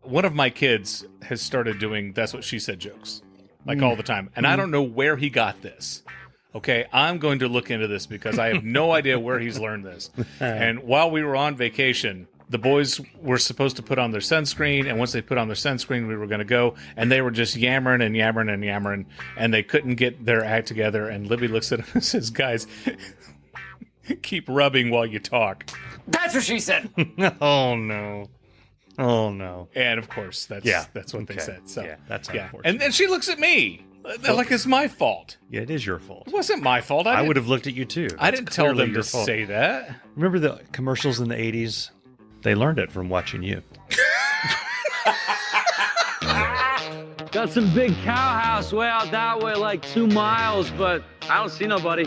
One of my kids has started doing that's what she said jokes, like all the time. And I don't know where he got this. Okay, I'm going to look into this because I have no idea where he's learned this. And while we were on vacation, the boys were supposed to put on their sunscreen, and once they put on their sunscreen, we were going to go, and they were just yammering and yammering and yammering, and they couldn't get their act together. And Libby looks at him and says, "Guys, keep rubbing while you talk." That's what she said. Oh, no. Oh, no. And, of course, that's what they said. So, yeah, that's yeah. unfortunate. And then she looks at me like it's my fault. Yeah, it is your fault. It wasn't my fault. I would have looked at you, too. I didn't tell them to say that. Remember the commercials in the 80s? They learned it from watching you. Got some big cow house way out that way, like 2 miles, but I don't see nobody.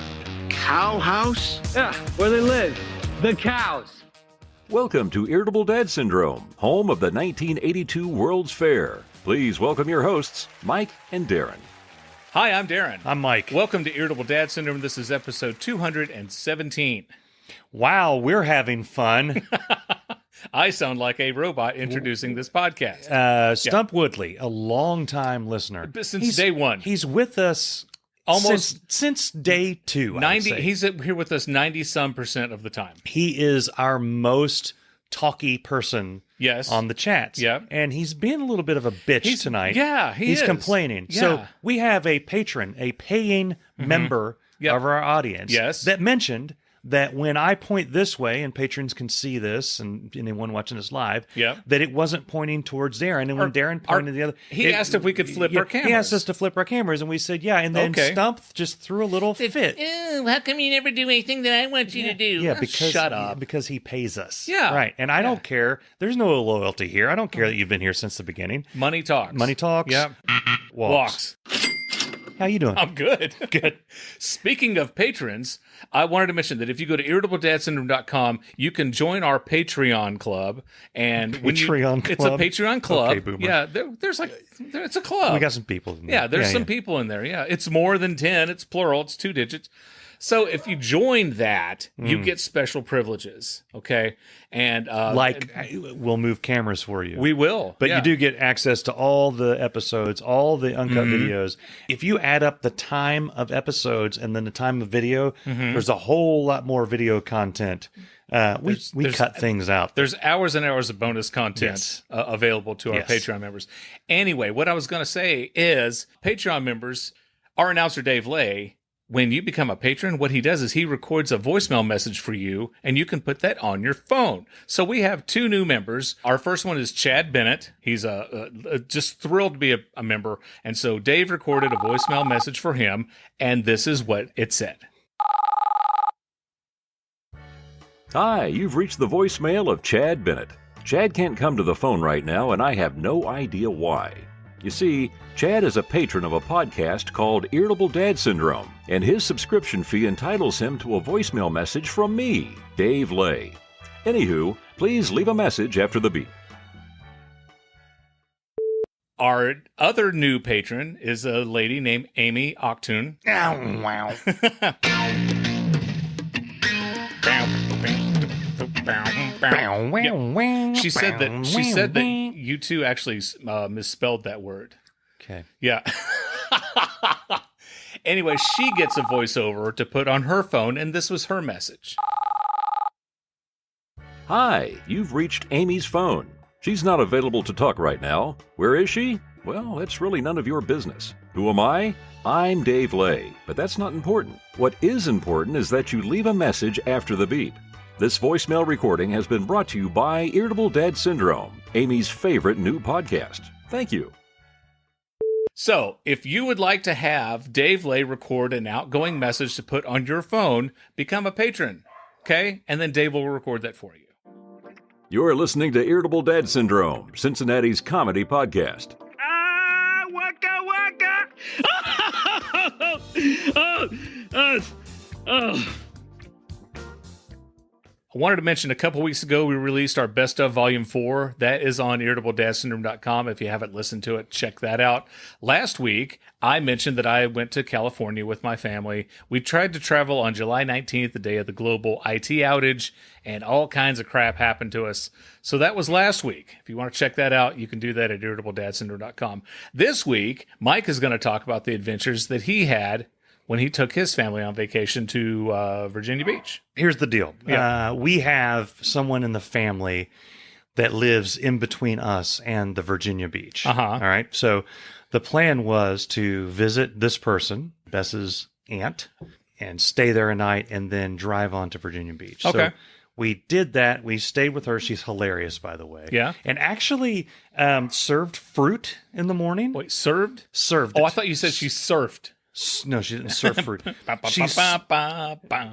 Cow house? Yeah, where they live. The cows. Welcome to Irritable Dad Syndrome, home of the 1982 World's Fair. Please welcome your hosts, Mike and Darren. Hi, I'm Darren. I'm Mike. Welcome to Irritable Dad Syndrome. This is episode 217. Wow, we're having fun. I sound like a robot introducing this podcast. Stump Woodley, a long-time listener. Since day one. He's with us almost since day 2. 90. He's here with us 90-some% of the time. He is our most talky person on the chats. Yeah. And he's being a little bit of a bitch tonight. Yeah, he's complaining. Yeah. So we have a patron, a paying member of our audience that mentioned that when I point this way, and patrons can see this, and anyone watching this live, that it wasn't pointing towards Darren. And when Darren pointed the other... He asked if we could flip our cameras. He asked us to flip our cameras, and we said, yeah. And then Stump just threw a little fit. Oh, how come you never do anything that I want you to do? Yeah, because, shut up. Because he pays us. Yeah. Right. And I don't care. There's no loyalty here. I don't care that you've been here since the beginning. Money talks. Money talks. Yeah. Walks. How you doing? I'm good. Good. Speaking of patrons, I wanted to mention that if you go to irritabledadsyndrome.com, you can join our Patreon club. And Club? It's a Patreon club. Okay, boomer. Yeah, it's a club. We got some people in there. Yeah, there's some people in there. Yeah, it's more than 10. It's plural. It's 2 digits. So if you join that, you get special privileges, okay? And we'll move cameras for you. We will. But you do get access to all the episodes, all the uncut videos. If you add up the time of episodes and then the time of video, there's a whole lot more video content. We cut things out. There's hours and hours of bonus content available to our Patreon members. Anyway, what I was going to say is Patreon members, our announcer Dave Lay, when you become a patron, what he does is he records a voicemail message for you, and you can put that on your phone. So we have 2 new members. Our first one is Chad Bennett. He's just thrilled to be a member. And so Dave recorded a voicemail message for him, and this is what it said. Hi, you've reached the voicemail of Chad Bennett. Chad can't come to the phone right now, and I have no idea why. You see, Chad is a patron of a podcast called Irritable Dad Syndrome, and his subscription fee entitles him to a voicemail message from me, Dave Lay. Anywho, please leave a message after the beep. Our other new patron is a lady named Amy Octoon. Oh, wow. Yep. She said that you two actually misspelled that word. Okay. Yeah. Anyway, she gets a voiceover to put on her phone, and this was her message. Hi, you've reached Amy's phone. She's not available to talk right now. Where is she? Well, that's really none of your business. Who am I? I'm Dave Lay, but that's not important. What is important is that you leave a message after the beep. This voicemail recording has been brought to you by Irritable Dad Syndrome, Amy's favorite new podcast. Thank you. So, if you would like to have Dave Lay record an outgoing message to put on your phone, become a patron, okay? And then Dave will record that for you. You're listening to Irritable Dad Syndrome, Cincinnati's comedy podcast. Waka waka! I wanted to mention a couple weeks ago, we released our Best of Volume 4. That is on irritabledadsyndrome.com. If you haven't listened to it, check that out. Last week, I mentioned that I went to California with my family. We tried to travel on July 19th, the day of the global IT outage, and all kinds of crap happened to us. So that was last week. If you want to check that out, you can do that at irritabledadsyndrome.com. This week, Mike is going to talk about the adventures that he had when he took his family on vacation to Virginia Beach. Here's the deal. Yeah. We have someone in the family that lives in between us and the Virginia Beach. All right. So the plan was to visit this person, Bess's aunt, and stay there a night and then drive on to Virginia Beach. Okay. So we did that. We stayed with her. She's hilarious, by the way. Yeah. And actually served fruit in the morning. Wait, served? Served. Oh, I thought you said she surfed. No, she didn't serve fruit.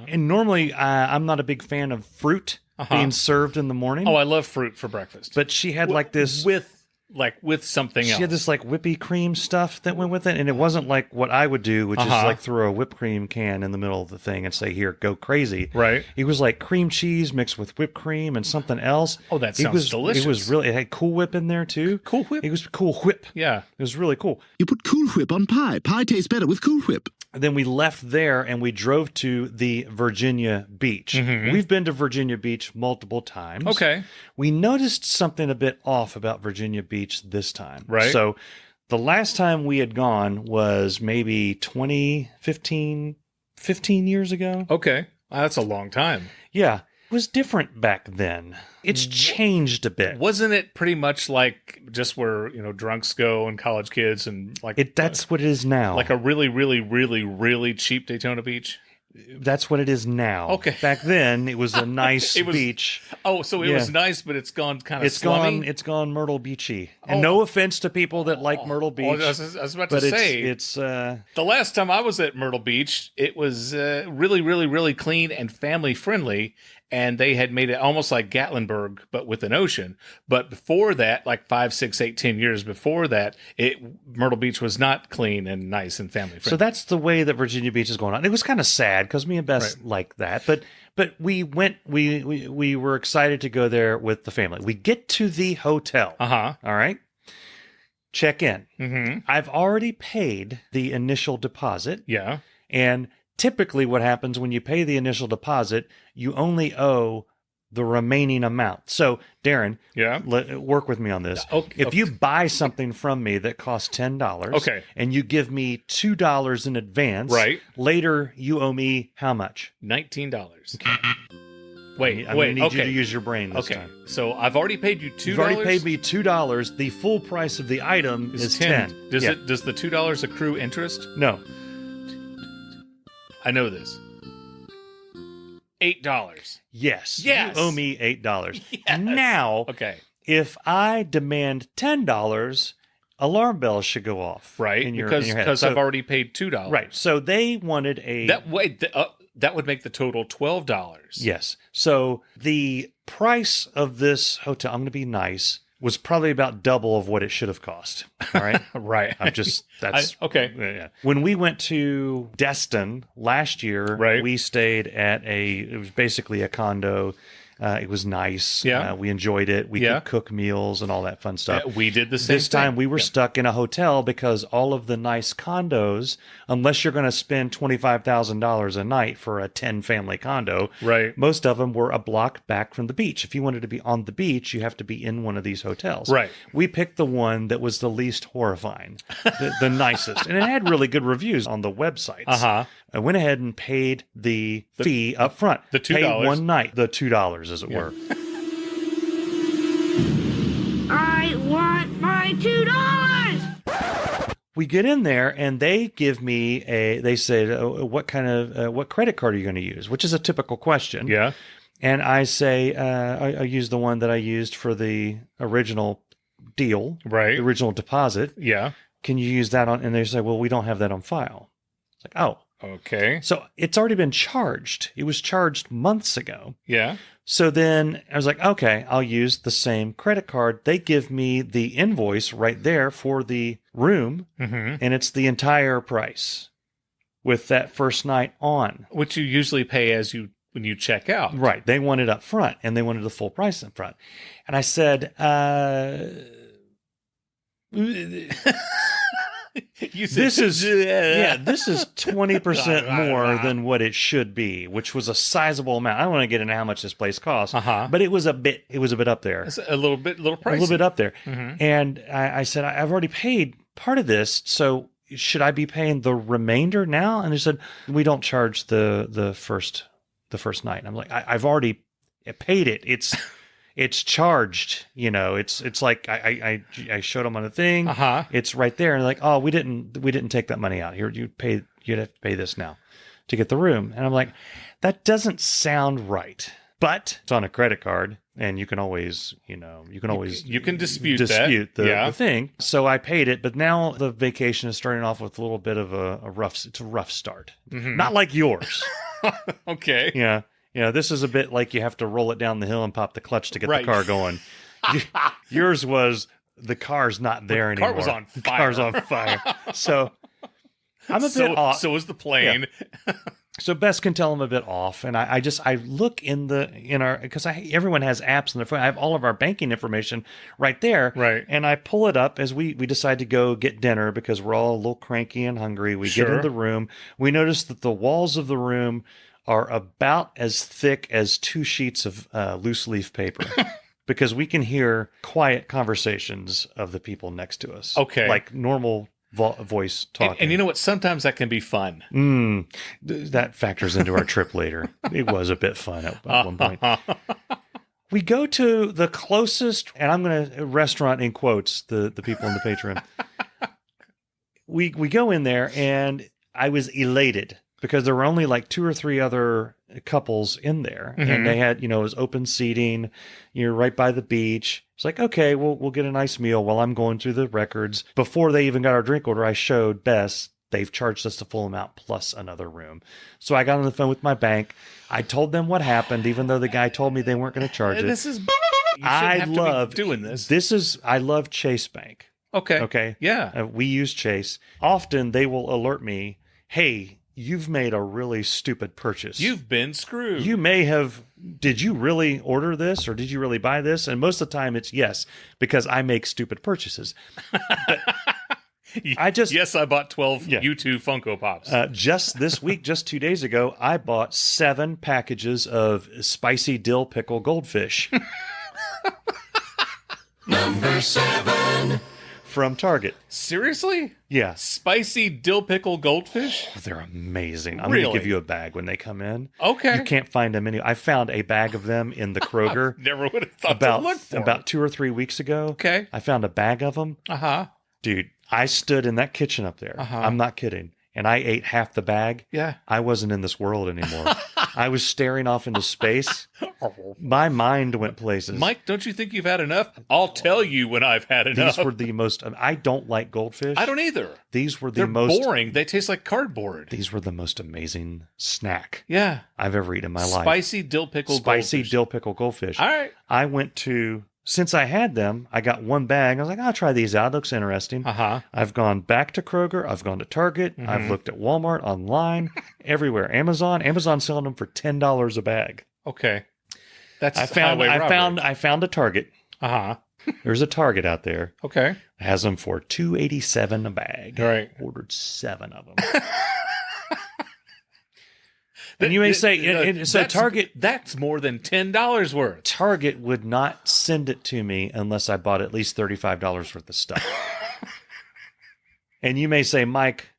And normally, I'm not a big fan of fruit being served in the morning. Oh, I love fruit for breakfast. But she had like this with something else. She had this like whippy cream stuff that went with it, and it wasn't like what I would do, which is like throw a whipped cream can in the middle of the thing and say, "Here, go crazy." Right. It was like cream cheese mixed with whipped cream and something else. Oh, that sounds delicious. It was really. It had Cool Whip in there too. Cool Whip. It was Cool Whip. Yeah, it was really cool. You put Cool Whip on pie. Pie tastes better with Cool Whip. Then we left there and we drove to the Virginia Beach. We've been to Virginia Beach multiple times. Okay. We noticed something a bit off about Virginia Beach this time. Right. So the last time we had gone was maybe 15 years ago. Okay. That's a long time. Yeah. It was different back then. It's changed a bit. Wasn't it pretty much like just where, drunks go and college kids and like that's what it is now. Like a really, really, really, really cheap Daytona Beach? That's what it is now. Okay. Back then, it was a nice beach. Oh, so it was nice, but it's gone kind of slummy? It's gone Myrtle Beachy. And no offense to people that like Myrtle Beach. I was about to say. It's the last time I was at Myrtle Beach, it was really, really, really clean and family friendly. And they had made it almost like Gatlinburg, but with an ocean. But before that, like 5, 6, 8, 10 years before that, Myrtle Beach was not clean and nice and family friendly. So that's the way that Virginia Beach is going on. It was kind of sad because me and Bess liked that, but we went. We were excited to go there with the family. We get to the hotel. All right. Check in. I've already paid the initial deposit. Yeah. And typically what happens when you pay the initial deposit, you only owe the remaining amount. So, Darren, work with me on this. If you buy something from me that costs $10, and you give me $2 in advance, later you owe me how much? $19. Okay. Wait, I need you to use your brain this time. So I've already paid you $2. You've already paid me $2. The full price of the item is $10. Does the $2 accrue interest? No. I know this. $8. Yes. You owe me $8. Yes. Now, if I demand $10, alarm bells should go off. Right. In your head. Because I've already paid $2. Right. So they wanted that would make the total $12. Yes. So the price of this hotel, I'm going to be nice, was probably about double of what it should have cost. All right. Right. Okay. Yeah. When we went to Destin last year, we stayed at it was basically a condo. It was nice. Yeah. We enjoyed it. We could cook meals and all that fun stuff. We did the same This time we were stuck in a hotel because all of the nice condos, unless you're going to spend $25,000 a night for a 10-family condo, most of them were a block back from the beach. If you wanted to be on the beach, you have to be in one of these hotels. Right. We picked the one that was the least horrifying, the nicest. And it had really good reviews on the websites. I went ahead and paid the fee up front. The $2. Paid one night, the $2, as it were. I want my $2. We get in there and they give me they say, what kind of, what credit card are you going to use? Which is a typical question. Yeah. And I say, I use the one that I used for the original deal. Right. The original deposit. Yeah. Can you use that on? And they say, well, we don't have that on file. It's like, oh. Okay. So it's already been charged. It was charged months ago. Yeah. So then I was like, okay, I'll use the same credit card. They give me the invoice right there for the room, and it's the entire price with that first night on. Which you usually pay as you when you check out. Right. They want it up front, and they wanted the full price up front. And I said, this is 20% more than what it should be, which was a sizable amount. I don't want to get into how much this place costs, but it was a bit up there. It's a little pricey. A little bit up there. And I said, I've already paid part of this, so should I be paying the remainder now? And they said, we don't charge the first night. And I'm like, I've already paid it. It's charged, it's like I showed them on the thing. It's right there. And like, oh, we didn't take that money out here. You'd have to pay this now to get the room. And I'm like, that doesn't sound right, but it's on a credit card and you can always, you can dispute the thing. So I paid it, but now the vacation is starting off with a little bit of a rough start. Not like yours. Okay. Yeah. This is a bit like you have to roll it down the hill and pop the clutch to get the car going. Yours was the car's not there anymore. The car was on fire. So I'm a bit off. So was the plane. Yeah. So Bess can tell I'm a bit off, and I look in our because everyone has apps on their phone. I have all of our banking information right there, right? And I pull it up as we decide to go get dinner because we're all a little cranky and hungry. We get in the room. We notice that the walls of the room are about as thick as 2 sheets of loose leaf paper because we can hear quiet conversations of the people next to us. Okay. Like normal voice talking. And you know what? Sometimes that can be fun. That factors into our trip later. It was a bit fun at one point. We go to the closest, and I'm going to restaurant in quotes, the people in the Patreon. We go in there, and I was elated because there were only like 2 or 3 other couples in there. And they had, it was open seating. You're right by the beach. It's like, okay, we'll get a nice meal while I'm going through the records. Before they even got our drink order, I showed Bess they've charged us the full amount plus another room. So I got on the phone with my bank. I told them what happened, even though the guy told me they weren't going to charge it. This is I love doing this. I love Chase Bank. Okay. Yeah. We use Chase. Often they will alert me, hey, you've made a really stupid purchase. You've been screwed. You may have, did you really order this or did you really buy this? And most of the time it's yes, because I make stupid purchases. But I bought 12 U2 Funko Pops. Just this week, just 2 days ago, I bought 7 packages of spicy dill pickle goldfish. Number 7. From Target. Seriously? Yeah. Spicy dill pickle goldfish? They're amazing. I'm going to give you a bag when they come in. Okay. You can't find them I found a bag of them in the Kroger. Never would have thought to look for about 2 or 3 weeks ago. Okay. I found a bag of them. Dude, I stood in that kitchen up there. I'm not kidding. And I ate half the bag. Yeah. I wasn't in this world anymore. I was staring off into space. My mind went places. Mike, don't you think you've had enough? I'll tell you when I've had enough. These were the most... I don't like goldfish. I don't either. These were They're boring. They taste like cardboard. These were the most amazing snack I've ever eaten in my life. Spicy dill pickle goldfish. All right. I went to... Since I had them, I got 1 bag. I was like, I'll try these out. It looks interesting. I've gone back to Kroger. I've gone to Target. I've looked at Walmart, online, everywhere. Amazon's selling them for $10 a bag. Okay. That's I found a Target. There's a Target out there. Okay. It has them for $2.87 a bag. Right. Ordered 7 of them. And you may say, Target... That's more than $10 worth. Target would not send it to me unless I bought at least $35 worth of stuff. And you may say, Mike,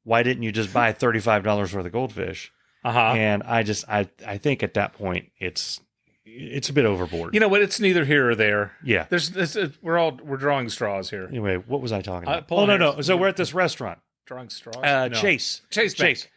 why didn't you just buy $35 worth of goldfish? And I think at that point, it's a bit overboard. You know what? It's neither here or there. Yeah. We're drawing straws here. Anyway, what was I talking about? No. So we're at this restaurant. Drawing straws? No. Chase.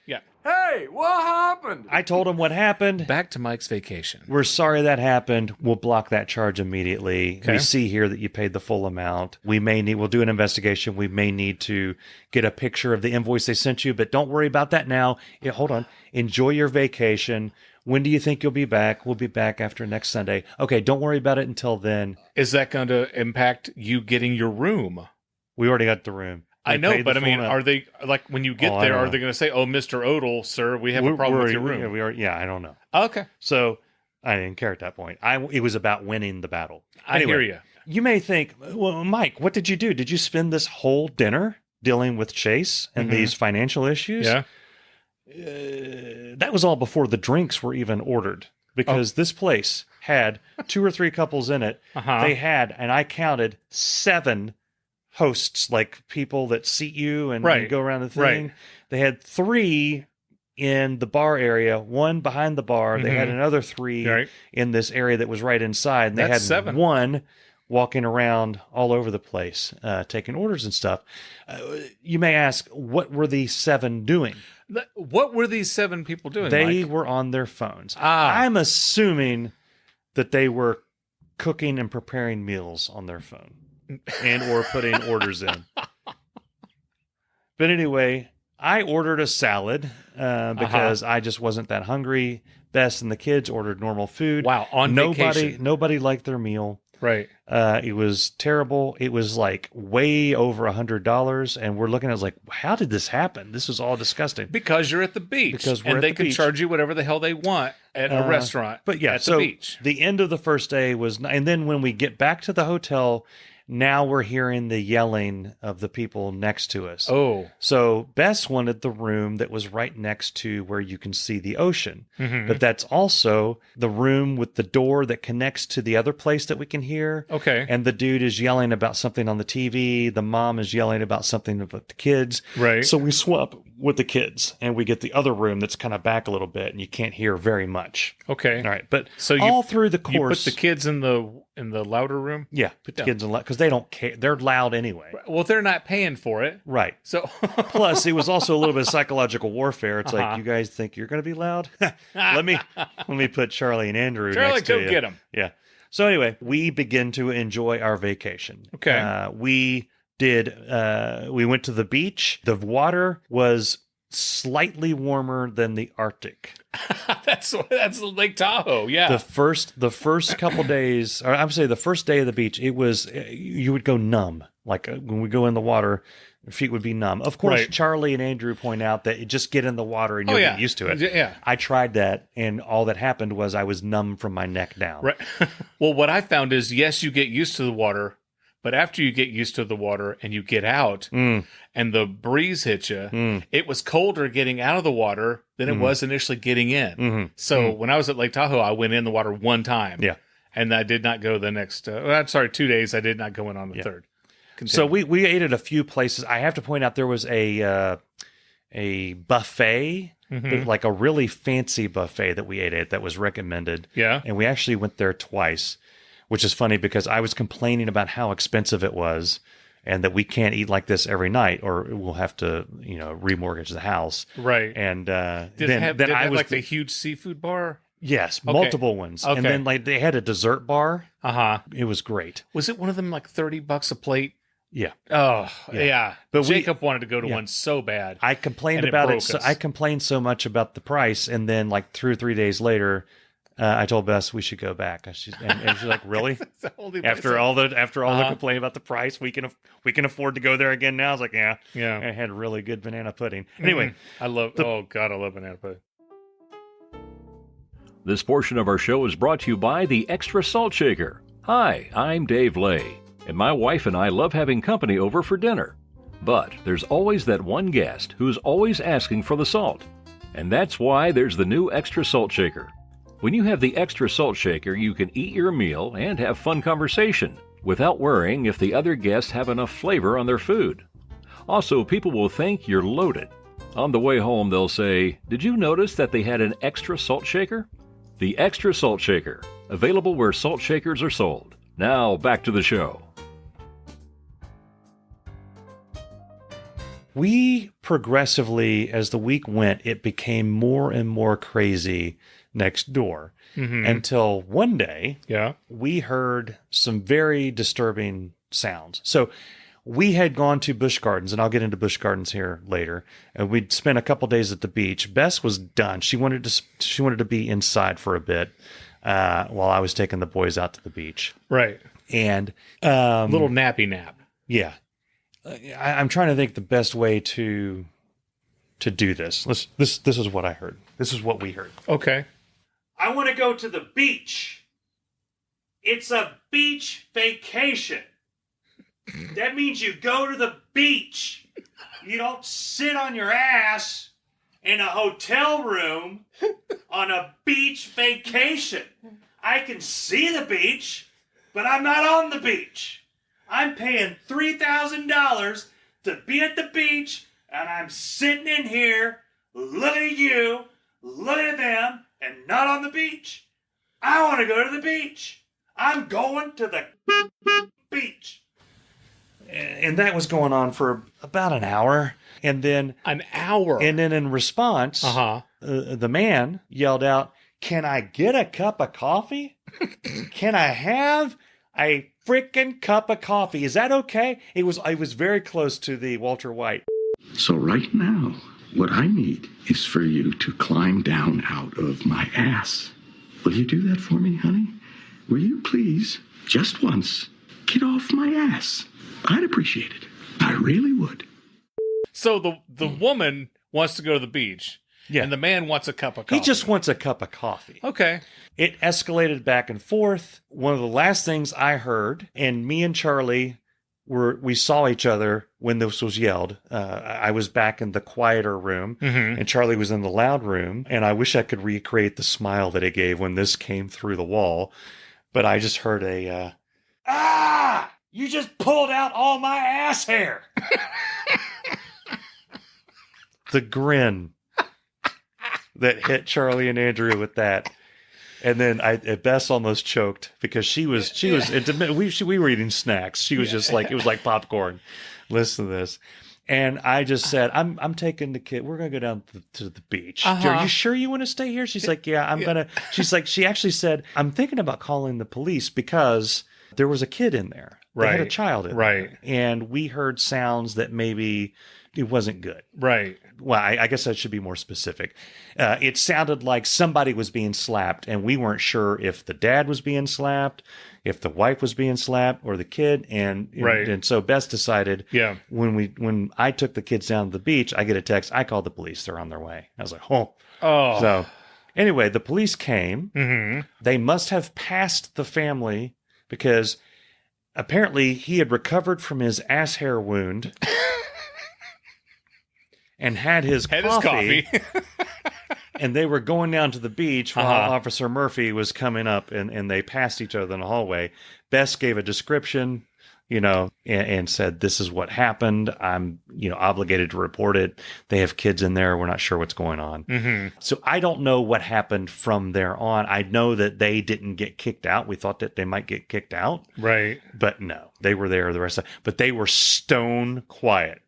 Yeah. Hey, what happened? I told him what happened. Back to Mike's vacation. We're sorry that happened. We'll block that charge immediately. Okay. We see here that you paid the full amount. We'll do an investigation. We may need to get a picture of the invoice they sent you, but don't worry about that now. Hold on. Enjoy your vacation. When do you think you'll be back? We'll be back after next Sunday. Okay, don't worry about it until then. Is that going to impact you getting your room? We already got the room. I know, but I mean, are they, like, when you get there, are they going to say, "Oh, Mr. Odell, sir, we have a problem with your room"? I don't know. Okay. So I didn't care at that point. It was about winning the battle. Anyway, I hear you. You may think, well, Mike, what did you do? Did you spend this whole dinner dealing with Chase and these financial issues? Yeah. That was all before the drinks were even ordered, because this place had 2 or 3 couples in it. They had, and I counted 7 hosts, like people that seat you and go around the thing. Right. They had 3 in the bar area, 1 behind the bar. They had another 3 in this area that was right inside. And they had 7. 1 walking around all over the place, taking orders and stuff. You may ask, what were these 7 doing? What were these 7 people doing? They Mike? were on their phones. I'm assuming that they were cooking and preparing meals on their phone and or putting orders in. But anyway, I ordered a salad because I just wasn't that hungry. Bess and the kids ordered normal food. Wow, on vacation. Nobody liked their meal. Right. It was terrible. It was like way over $100, and we're looking at it like, how did this happen? This is all disgusting. Because you're at the beach. Because we're and at they the can beach. charge you whatever the hell they want at a restaurant. But yeah, at so the beach. The end of the first day was, and then when we get back to the hotel, now we're hearing the yelling of the people next to us. Oh. So Bess wanted the room that was right next to where you can see the ocean. But that's also the room with the door that connects to the other place that we can hear. Okay. And the dude is yelling about something on the TV. The mom is yelling about something about the kids. Right. So we swap with the kids and we get the other room that's kind of back a little bit and you can't hear very much. Okay. All right. But so all through the course. You put the kids in the louder room? Yeah. Put the kids in loud because they don't care. They're loud anyway. Well, they're not paying for it. Right. So plus it was also a little bit of psychological warfare. It's like, you guys think you're going to be loud? let me put Charlie and Andrew next to you. Charlie, go get them. Yeah. So anyway, we begin to enjoy our vacation. Okay. We went to the beach. The water was slightly warmer than the Arctic. That's Lake Tahoe. Yeah. The first couple days, or I would say the first day of the beach, it was, you would go numb. Like when we go in the water, your feet would be numb. Of course, Charlie and Andrew point out that you just get in the water and you'll get used to it. Yeah. I tried that, and all that happened was I was numb from my neck down. Right. Well, what I found is, yes, you get used to the water, but after you get used to the water and you get out and the breeze hits you, it was colder getting out of the water than it was initially getting in. So when I was at Lake Tahoe, I went in the water one time. Yeah. And I did not go the next, 2 days. I did not go in on the third. Continue. So we ate at a few places. I have to point out there was a buffet, like a really fancy buffet that we ate at that was recommended. Yeah. And we actually went there twice, which is funny because I was complaining about how expensive it was and that we can't eat like this every night or we'll have to, remortgage the house. Right. And did it have like the huge seafood bar? Yes, multiple ones. Okay. And then like they had a dessert bar. It was great. Was it one of them like $30 a plate? Yeah. Oh, yeah. But Jacob wanted to go to one so bad. I complained about it. So I complained so much about the price, and then like 2 or 3 days later, I told Bess we should go back. And she's like, "Really? after all the complaint about the price, we can afford to go there again now?" I was like, "Yeah." I had really good banana pudding. Anyway, I love banana pudding. This portion of our show is brought to you by the Extra Salt Shaker. Hi, I'm Dave Lay, and my wife and I love having company over for dinner. But there's always that one guest who's always asking for the salt. And that's why there's the new Extra Salt Shaker. When you have the Extra Salt Shaker, you can eat your meal and have fun conversation without worrying if the other guests have enough flavor on their food. Also, people will think you're loaded. On the way home, they'll say, "Did you notice that they had an Extra Salt Shaker?" The Extra Salt Shaker, available where salt shakers are sold. Now, back to the show. We progressively, as the week went, it became more and more crazy next door until one day we heard some very disturbing sounds. So we had gone to Busch Gardens, and I'll get into Busch Gardens here later. And we'd spent a couple days at the beach. Bess was done. She wanted to be inside for a bit while I was taking the boys out to the beach. Right. And little nappy nap. Yeah. I'm trying to think the best way to do this. This is what I heard. This is what we heard. Okay. I want to go to the beach. It's a beach vacation. That means you go to the beach. You don't sit on your ass in a hotel room on a beach vacation. I can see the beach, but I'm not on the beach. I'm paying $3,000 to be at the beach, and I'm sitting in here looking at you, looking at them, and not on the beach. I want to go to the beach. I'm going to the beach. And that was going on for about an hour. And then... An hour? And then in response, the man yelled out, "Can I get a cup of coffee? Can I have a freaking cup of coffee? Is that okay?" It was very close to the Walter White. So right now, what I need is for you to climb down out of my ass. Will you do that for me, honey? Will you please, just once, get off my ass? I'd appreciate it. I really would. So the woman wants to go to the beach. Yeah. And the man wants a cup of coffee. He just wants a cup of coffee. Okay. It escalated back and forth. One of the last things I heard, and me and Charlie we saw each other when this was yelled. I was back in the quieter room, and Charlie was in the loud room. And I wish I could recreate the smile that he gave when this came through the wall. But I just heard a, you just pulled out all my ass hair. The grin that hit Charlie and Andrew with that. And then Bess almost choked because she was intimate. We were eating snacks. She was just like, it was like popcorn. Listen to this. And I just said, I'm taking the kid. We're going to go down to the beach. Are you sure you want to stay here? She's like, yeah, I'm going to. She's like, she actually said, I'm thinking about calling the police because there was a kid in there. They had a child in there. And we heard sounds that maybe it wasn't good. Right. Well, I guess I should be more specific. It sounded like somebody was being slapped, and we weren't sure if the dad was being slapped, if the wife was being slapped, or the kid. And so Bess decided, when I took the kids down to the beach, I get a text, I called the police. They're on their way. I was like, oh. So anyway, the police came. Mm-hmm. They must have passed the family because apparently he had recovered from his ass hair wound. And had his coffee. And they were going down to the beach while Officer Murphy was coming up, and they passed each other in the hallway. Bess gave a description, and said, this is what happened. I'm, obligated to report it. They have kids in there. We're not sure what's going on. Mm-hmm. So I don't know what happened from there on. I know that they didn't get kicked out. We thought that they might get kicked out. Right. But no, they were there the rest of but they were stone quiet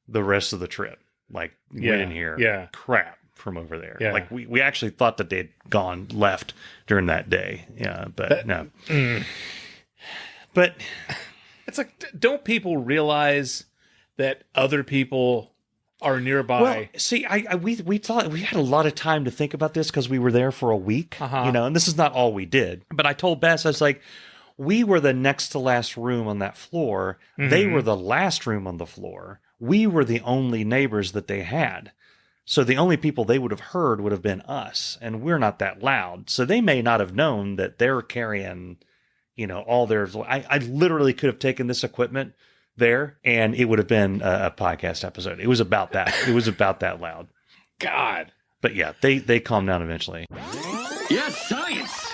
the rest of the trip. Like, we didn't hear crap from over there. Yeah. Like, we actually thought that they'd gone left during that day. Yeah, but no. But it's like, don't people realize that other people are nearby? Well, see, we thought we had a lot of time to think about this because we were there for a week, and this is not all we did. But I told Bess, I was like, we were the next to last room on that floor. Mm-hmm. They were the last room on the floor. We were the only neighbors that they had. So the only people they would have heard would have been us. And we're not that loud. So they may not have known that they're carrying, all their... I literally could have taken this equipment there and it would have been a podcast episode. It was about that. It was about that loud. God. But yeah, they calmed down eventually. Yes, science!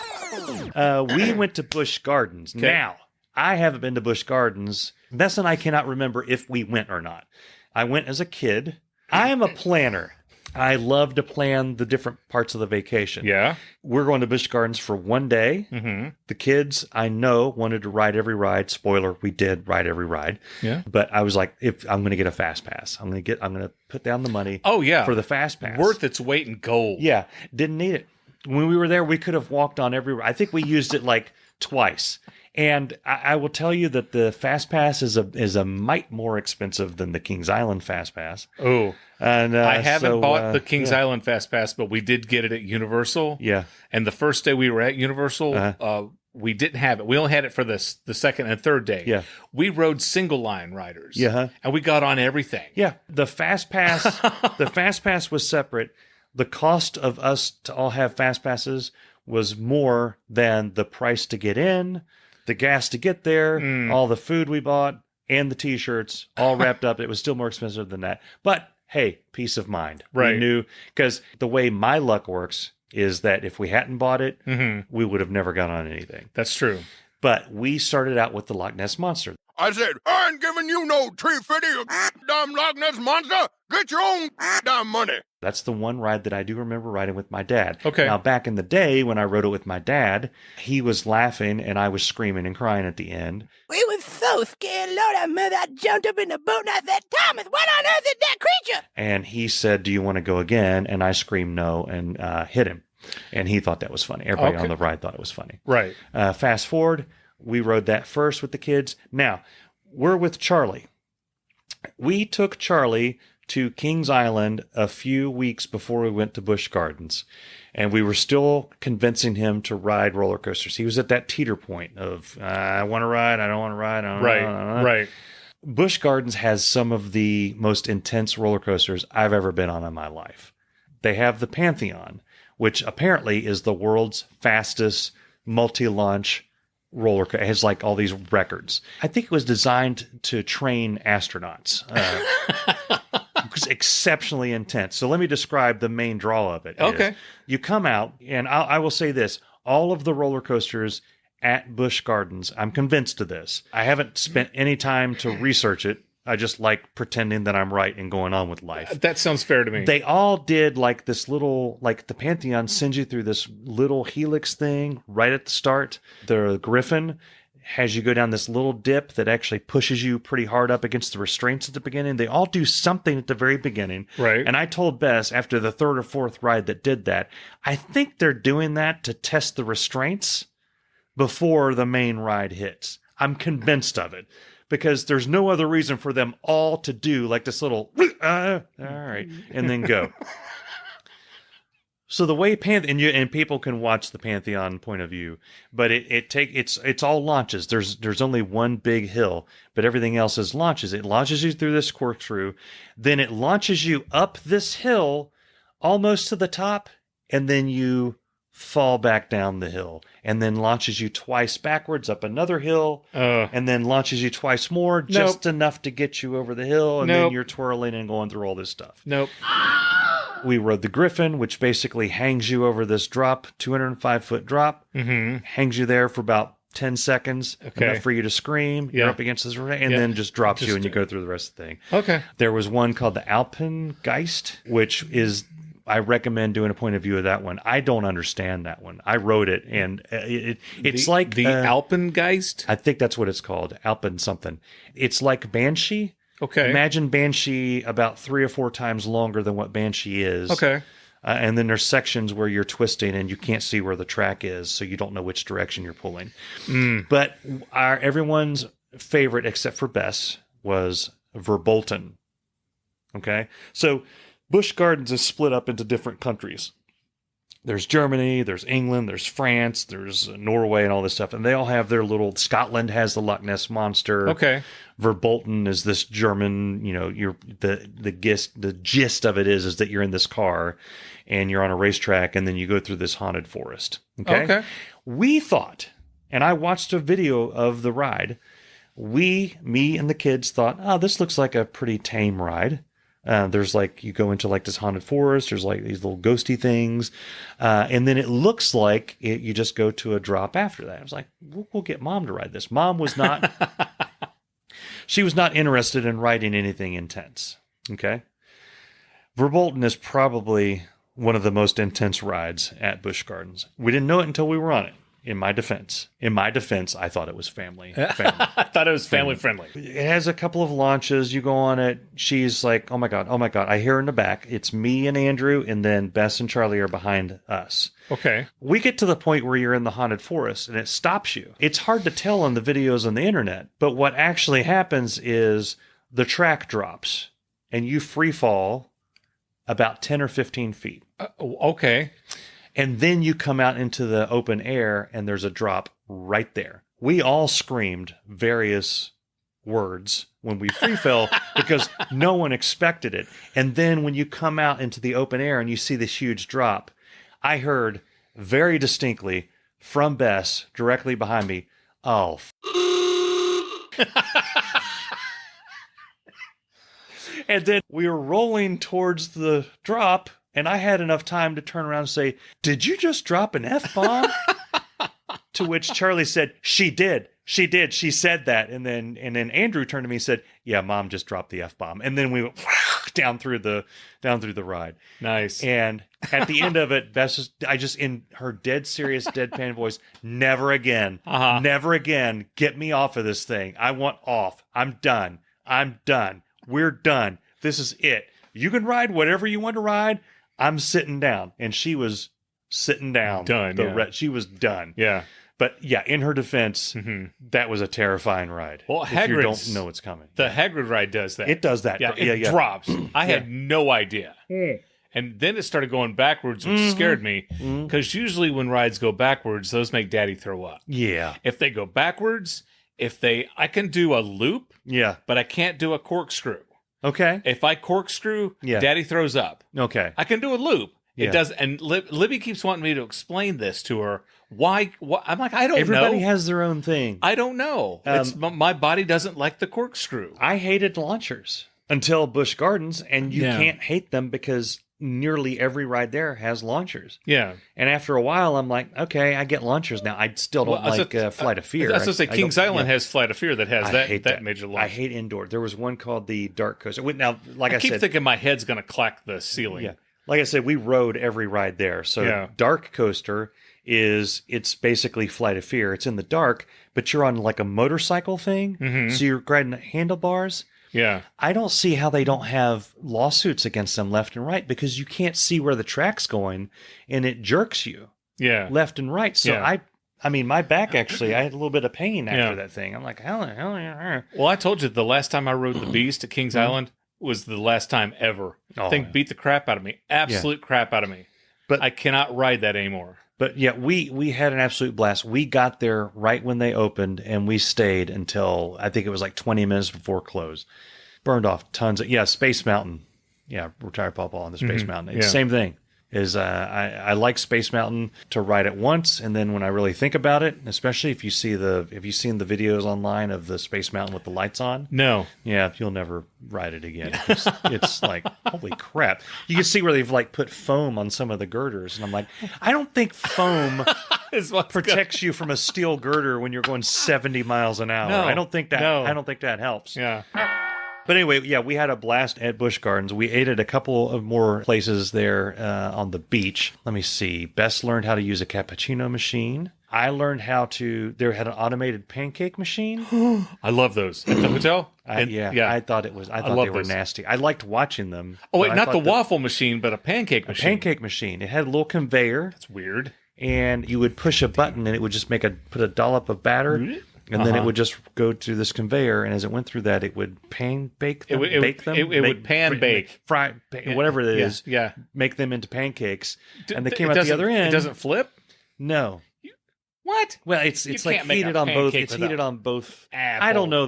We went to Busch Gardens. Okay. Now, I haven't been to Busch Gardens. Bess and I cannot remember if we went or not. I went as a kid. I am a planner. I love to plan the different parts of the vacation. Yeah. We're going to Busch Gardens for one day. Mm-hmm. The kids, I know, wanted to ride every ride. Spoiler, we did ride every ride. Yeah. But I was like, if I'm going to get a fast pass. I'm going to put down the money for the fast pass. Worth its weight in gold. Yeah. Didn't need it. When we were there, we could have walked on every ride. I think we used it like twice. And I will tell you that the Fast Pass is a mite more expensive than the Kings Island Fast Pass. Oh, and I haven't bought the Kings Island Fast Pass, but we did get it at Universal. Yeah. And the first day we were at Universal, we didn't have it. We only had it for the second and third day. Yeah. We rode single line riders. Yeah. And we got on everything. Yeah. The fast pass, was separate. The cost of us to all have fast passes was more than the price to get in, the gas to get there, all the food we bought, and the T-shirts all wrapped up. It was still more expensive than that. But hey, peace of mind. Right. We knew, because the way my luck works is that if we hadn't bought it, we would have never got on anything. That's true. But we started out with the Loch Ness Monster. I said, I ain't giving you no $350, you damn Loch Ness Monster. Get your own damn money. That's the one ride that I do remember riding with my dad. Okay. Now, back in the day when I rode it with my dad, he was laughing and I was screaming and crying at the end. We was so scared, Lord, I mother, I jumped up in the boat and I said, Thomas, what on earth is that creature? And he said, do you want to go again? And I screamed no and hit him. And he thought that was funny. Everybody on the ride thought it was funny. Right. Fast forward, we rode that first with the kids. Now, we're with Charlie. We took Charlie to Kings Island a few weeks before we went to Busch Gardens, and we were still convincing him to ride roller coasters. He was at that teeter point of, I want to ride, I don't want to ride. I don't know. Right. Busch Gardens has some of the most intense roller coasters I've ever been on in my life. They have the Pantheon, which apparently is the world's fastest multi-launch roller coaster. It has like all these records. I think it was designed to train astronauts. It was exceptionally intense. So let me describe the main draw of it. Okay. You come out, and I will say this, all of the roller coasters at Busch Gardens, I'm convinced of this. I haven't spent any time to research it. I just like pretending that I'm right and going on with life. That sounds fair to me. They all did like this little, like the Pantheon sends you through this little helix thing right at the start. The Griffin has you go down this little dip that actually pushes you pretty hard up against the restraints at the beginning. They all do something at the very beginning. Right. And I told Bess after the third or fourth ride that did that, I think they're doing that to test the restraints before the main ride hits. I'm convinced of it. Because there's no other reason for them all to do like this little, all right, and then go. So the way and people can watch the Pantheon point of view, but it's all launches. There's only one big hill, but everything else is launches. It launches you through this corkscrew, then it launches you up this hill, almost to the top, and then you fall back down the hill, and then launches you twice backwards up another hill, and then launches you twice more, just enough to get you over the hill, and then you're twirling and going through all this stuff. We rode the Griffin, which basically hangs you over this drop, 205-foot drop, hangs you there for about 10 seconds, enough for you to scream, you're up against this, and then just drops you and you go through the rest of the thing. Okay. There was one called the Alpengeist, which is... I recommend doing a point of view of that one. I don't understand that one. I wrote it, and it's like... The Alpengeist? I think that's what it's called. Alpen something. It's like Banshee. Okay. Imagine Banshee about 3 or 4 times longer than what Banshee is. Okay. And then there's sections where you're twisting and you can't see where the track is, so you don't know which direction you're pulling. But everyone's favorite, except for Bess, was Verbolten. Okay? So... Busch Gardens is split up into different countries. There's Germany, there's England, there's France, there's Norway and all this stuff. And they all have their little... Scotland has the Loch Ness Monster. Okay. Verbolten is this German, the gist of it is that you're in this car and you're on a racetrack and then you go through this haunted forest. Okay. We thought, and I watched a video of the ride, me and the kids thought, this looks like a pretty tame ride. There's like, you go into like this haunted forest, there's like these little ghosty things. And then it looks like you just go to a drop after that. I was like, we'll get Mom to ride this. Mom was not, she was not interested in riding anything intense. Okay. Verbolten is probably one of the most intense rides at Busch Gardens. We didn't know it until we were on it. In my defense, I thought it was family. I thought it was family friendly. It has a couple of launches. You go on it. She's like, oh my God. I hear her in the back. It's me and Andrew, and then Bess and Charlie are behind us. Okay. We get to the point where you're in the haunted forest, and it stops you. It's hard to tell on the videos on the internet, but what actually happens is the track drops, and you free fall about 10 or 15 feet. Okay. And then you come out into the open air and there's a drop right there. We all screamed various words when we free fell because no one expected it. And then when you come out into the open air and you see this huge drop, I heard very distinctly from Bess directly behind me, "Oh, and then we were rolling towards the drop, and I had enough time to turn around and say, "Did you just drop an F-bomb?" To which Charlie said, "She did. She did. She said that." And then Andrew turned to me and said, "Yeah, Mom just dropped the F-bomb." And then we went down through the ride. Nice. And at the end of it, Bess, in her dead serious, deadpan voice, "Never again. Never again. Get me off of this thing. I want off. I'm done. I'm done. We're done. This is it. You can ride whatever you want to ride. I'm sitting down." And she was sitting down. Done. She was done. Yeah. But yeah, in her defense, that was a terrifying ride. Well, if you don't know what's coming. The Hagrid ride does that. It does that. Yeah, it drops. I had no idea. And then it started going backwards, which scared me. Because usually when rides go backwards, those make Daddy throw up. Yeah. If they go backwards, I can do a loop, but I can't do a corkscrew. Okay. If I corkscrew, Daddy throws up. Okay. I can do a loop. It does, and Libby keeps wanting me to explain this to her. Why? I'm like, I don't know. Everybody has their own thing. I don't know. My body doesn't like the corkscrew. I hated launchers until Busch Gardens, and you can't hate them because nearly every ride there has launchers. Yeah. And after a while, I'm like, okay, I get launchers now. I still don't like Flight of Fear. I was going to say, Kings Island has Flight of Fear that has that major launch. I hate indoor. There was one called the Dark Coaster. Now, I keep thinking my head's going to clack the ceiling. Yeah. Like I said, we rode every ride there. So Dark Coaster it's basically Flight of Fear. It's in the dark, but you're on like a motorcycle thing. So you're riding handlebars. Yeah. I don't see how they don't have lawsuits against them left and right because you can't see where the track's going and it jerks you left and right. So I mean, my back actually, I had a little bit of pain after that thing. I'm like, hell. Well, I told you the last time I rode the Beast at Kings Island was the last time ever. Thing beat the crap out of me. Absolute crap out of me. But I cannot ride that anymore. But yeah, we had an absolute blast. We got there right when they opened, and we stayed until I think it was like 20 minutes before close. Burned off tons of Space Mountain. Yeah, Retired Pawpaw on the Space Mountain. It's the same thing. I like Space Mountain to ride it once, and then when I really think about it, especially if you've seen the videos online of the Space Mountain with the lights on. No. Yeah, you'll never ride it again. It's like, holy crap. You can see where they've like put foam on some of the girders, and I'm like, I don't think foam protects you from a steel girder when you're going 70 miles an hour. I don't think that helps. Yeah. But anyway, we had a blast at Busch Gardens. We ate at a couple of more places there on the beach. Let me see. Bess learned how to use a cappuccino machine. I learned how to. They had an automated pancake machine. I love those at the hotel. I thought it was. I thought they were nasty. I liked watching them. Oh wait, not the waffle machine, but a pancake machine. A pancake machine. It had a little conveyor. That's weird. And you would push a button, and it would just put a dollop of batter. And then it would just go to this conveyor, and as it went through that, it would bake them. It would pan bake, fry, whatever it is. Yeah, make them into pancakes, and they came out the other end. It doesn't flip. No. What? Well, it's like heated on both. It's heated on both. I don't know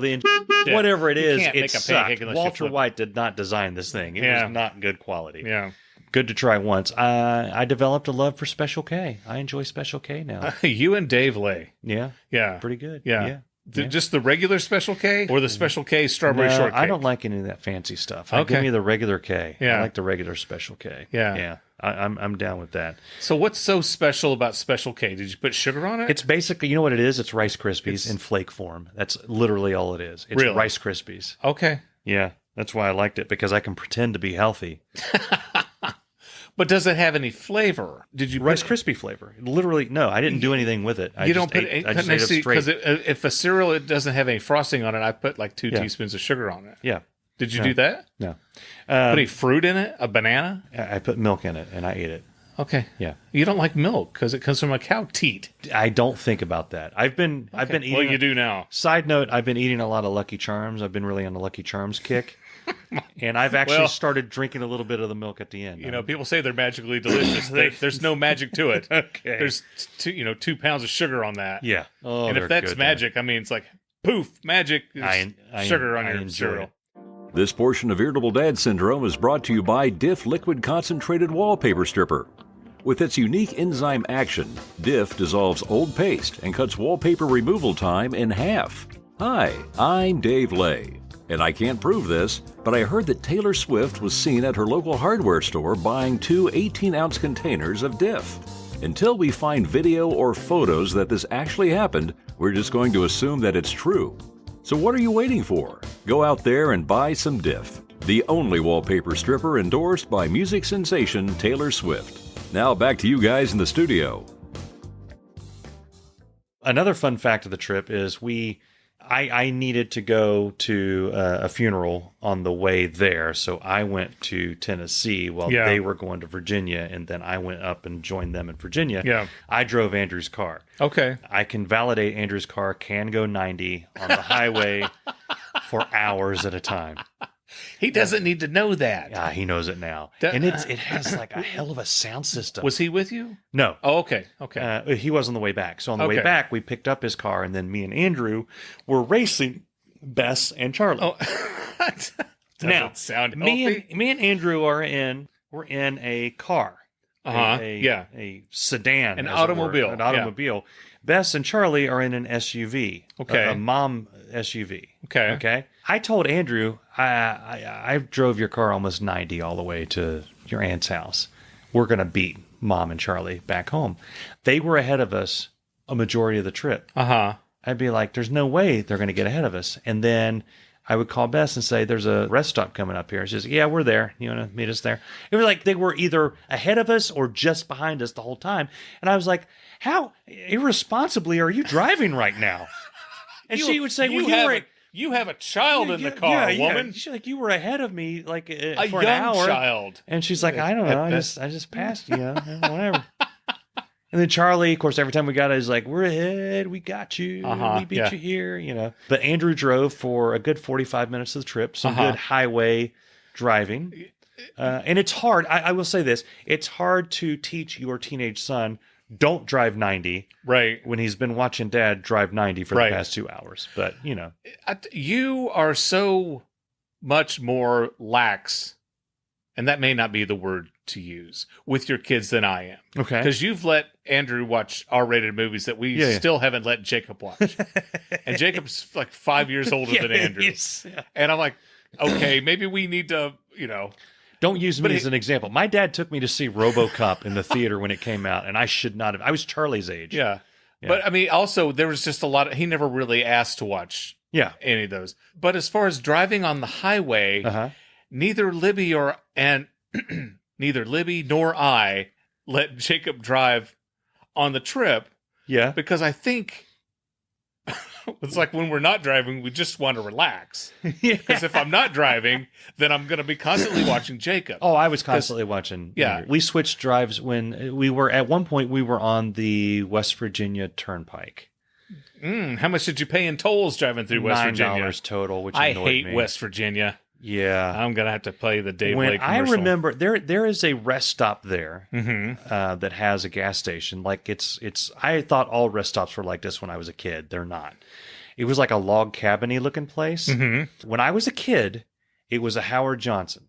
whatever it is. It sucked. Walter White did not design this thing. It was not good quality. Yeah. Good to try once. I developed a love for Special K. I enjoy Special K now. You and Dave Lay. Yeah. Yeah. Pretty good. Yeah. Just the regular Special K or the Special K strawberry shortcake? I don't like any of that fancy stuff. Give me the regular K. Yeah. I like the regular Special K. Yeah. Yeah. I'm down with that. So what's so special about Special K? Did you put sugar on it? It's basically, you know what it is? It's Rice Krispies in flake form. That's literally all it is. It's Rice Krispies. Okay. Yeah. That's why I liked it, because I can pretend to be healthy. But does it have any flavor? Did you Rice Krispie flavor? Literally, no. I didn't do anything with it. I just ate it straight. Because if a cereal it doesn't have any frosting on it, I put like 2 teaspoons of sugar on it. Yeah. Did you do that? No. Put any fruit in it? A banana? I put milk in it, and I ate it. Okay. Yeah. You don't like milk because it comes from a cow teat. I don't think about that. I've been eating. Well, you do now. Side note: I've been eating a lot of Lucky Charms. I've been really on the Lucky Charms kick. And I've actually started drinking a little bit of the milk at the end. You know, people say they're magically delicious. There's no magic to it. Okay. There's 2 pounds of sugar on that. Yeah. Oh, and if that's magic, I mean, it's like poof, magic. Sugar on your cereal. This portion of Irritable Dad Syndrome is brought to you by Diff Liquid Concentrated Wallpaper Stripper. With its unique enzyme action, Diff dissolves old paste and cuts wallpaper removal time in half. Hi, I'm Dave Lay, and I can't prove this, but I heard that Taylor Swift was seen at her local hardware store buying 2 18-ounce containers of Diff. Until we find video or photos that this actually happened, we're just going to assume that it's true. So what are you waiting for? Go out there and buy some Diff, the only wallpaper stripper endorsed by music sensation Taylor Swift. Now back to you guys in the studio. Another fun fact of the trip is I needed to go to a funeral on the way there, so I went to Tennessee while they were going to Virginia, and then I went up and joined them in Virginia. Yeah. I drove Andrew's car. Okay. I can validate Andrew's car can go 90 on the highway for hours at a time. He doesn't need to know that. Yeah, he knows it now. And it has like a hell of a sound system. Was he with you? No. Oh, okay. Okay. He was on the way back. So on the way back, we picked up his car, and then me and Andrew were racing Bess and Charlie. Oh, now, sound me and Andrew we're in a car. A sedan. An automobile. An automobile. Yeah. Bess and Charlie are in an SUV. Okay. A mom SUV. Okay. Okay. I told Andrew, I drove your car almost 90 all the way to your aunt's house. We're going to beat Mom and Charlie back home. They were ahead of us a majority of the trip. I'd be like, there's no way they're going to get ahead of us. And then I would call Bess and say, there's a rest stop coming up here. She says, yeah, we're there. You want to meet us there? It was like they were either ahead of us or just behind us the whole time. And I was like, how irresponsibly are you driving right now? And she would say, you have a child in the car, woman. Yeah. She's like, you were ahead of me like for a an young hour. Child. And she's like, I don't know. I just passed you. Whatever. And then Charlie, of course, every time we got it, is like, we're ahead. We got you. We beat you here, But Andrew drove for a good 45 minutes of the trip. Some good highway driving. And it's hard. I will say this. It's hard to teach your teenage son, don't drive 90. Right. When he's been watching Dad drive 90 for the past 2 hours. But, You are so much more lax, and that may not be the word to use, with your kids than I am. Okay. Because you've let Andrew watch R-rated movies that we still haven't let Jacob watch. And Jacob's like 5 years older than Andrew. And I'm like, okay, maybe we need to, Don't use me as an example. My dad took me to see RoboCop in the theater when it came out, and I should not have. I was Charlie's age. Yeah. But, I mean, also, there was just a lot he never really asked to watch any of those. But as far as driving on the highway, neither Libby nor I let Jacob drive on the trip. Yeah. Because I think it's like when we're not driving, we just want to relax. Because if I'm not driving, then I'm going to be constantly watching Jacob. Oh, I was constantly watching. Yeah. We switched drives when we were, at one point, we were on the West Virginia Turnpike. How much did you pay in tolls driving through West Virginia? $9 total, which I annoyed hate me. West Virginia. Yeah. I'm going to have to play the Dave When Lake commercial. I remember, there is a rest stop there that has a gas station. Like I thought all rest stops were like this when I was a kid. They're not. It was like a log cabin-y looking place. When I was a kid, it was a Howard Johnson.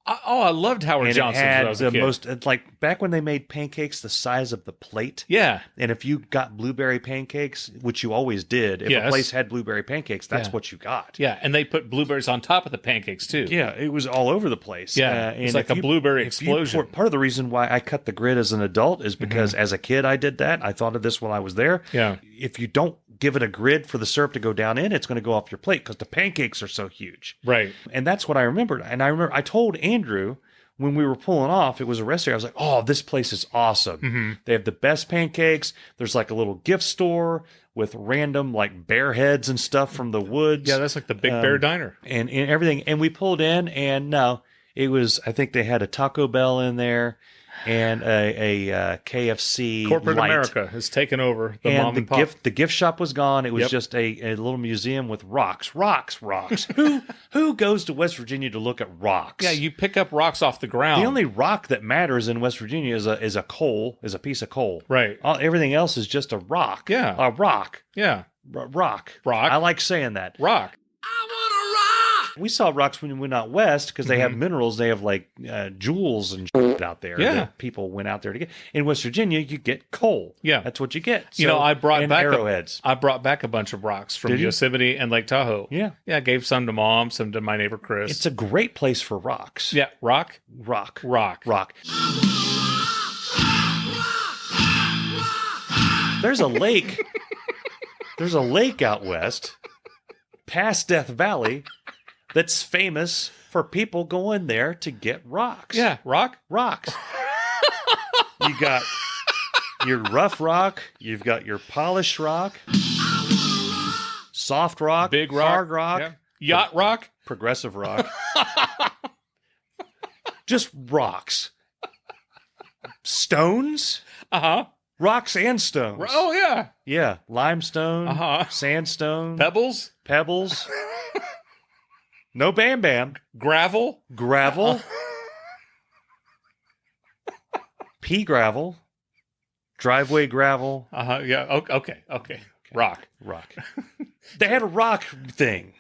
I loved Howard Johnson when I was a kid. Most, like back when they made pancakes the size of the plate. Yeah. And if you got blueberry pancakes, which you always did, if a place had blueberry pancakes, that's what you got. Yeah, and they put blueberries on top of the pancakes too. Yeah, it was all over the place. Yeah, it's like a blueberry explosion. Part of the reason why I cut the grid as an adult is because as a kid I did that. I thought of this while I was there. Yeah. If you don't give it a grid for the syrup to go down in, it's going to go off your plate because the pancakes are so huge. Right. And that's what I remembered. And I remember I told Andrew when we were pulling off, it was a rest area. I was like, oh, this place is awesome. They have the best pancakes. There's like a little gift store with random like bear heads and stuff from the woods. Yeah, that's like the Big Bear Diner. And everything. And we pulled in and no, it was, I think they had a Taco Bell in there. and a KFC. Corporate light. America has taken over the mom and pop. The gift shop was gone. It was just a little museum with rocks. Who goes to West Virginia to look at rocks? Yeah, you pick up rocks off the ground. The only rock that matters in West Virginia is a piece of coal. Right. Everything else is just a rock. Yeah. A rock. Yeah. Rock. Rock. I like saying that. Rock. I want a rock! We saw rocks when we went out west because they have minerals. They have like jewels and shit out there. Yeah. That people went out there to get. In West Virginia, you get coal. Yeah. That's what you get. I brought back arrowheads. I brought back a bunch of rocks from Yosemite and Lake Tahoe. Yeah. Yeah, I gave some to Mom, some to my neighbor Chris. It's a great place for rocks. Yeah. Rock? Rock. There's a lake. There's a lake out west, past Death Valley, that's famous for people going there to get rocks. Yeah, rocks. You got your rough rock. You've got your polished rock, soft rock, big rock, hard rock, yacht rock, progressive rock. Just rocks. Stones. Rocks and stones. Oh, yeah. Yeah. Limestone. Sandstone. Pebbles. No Bam Bam. Gravel. Pea gravel. Driveway gravel. Yeah. Okay. Rock. They had a rock thing.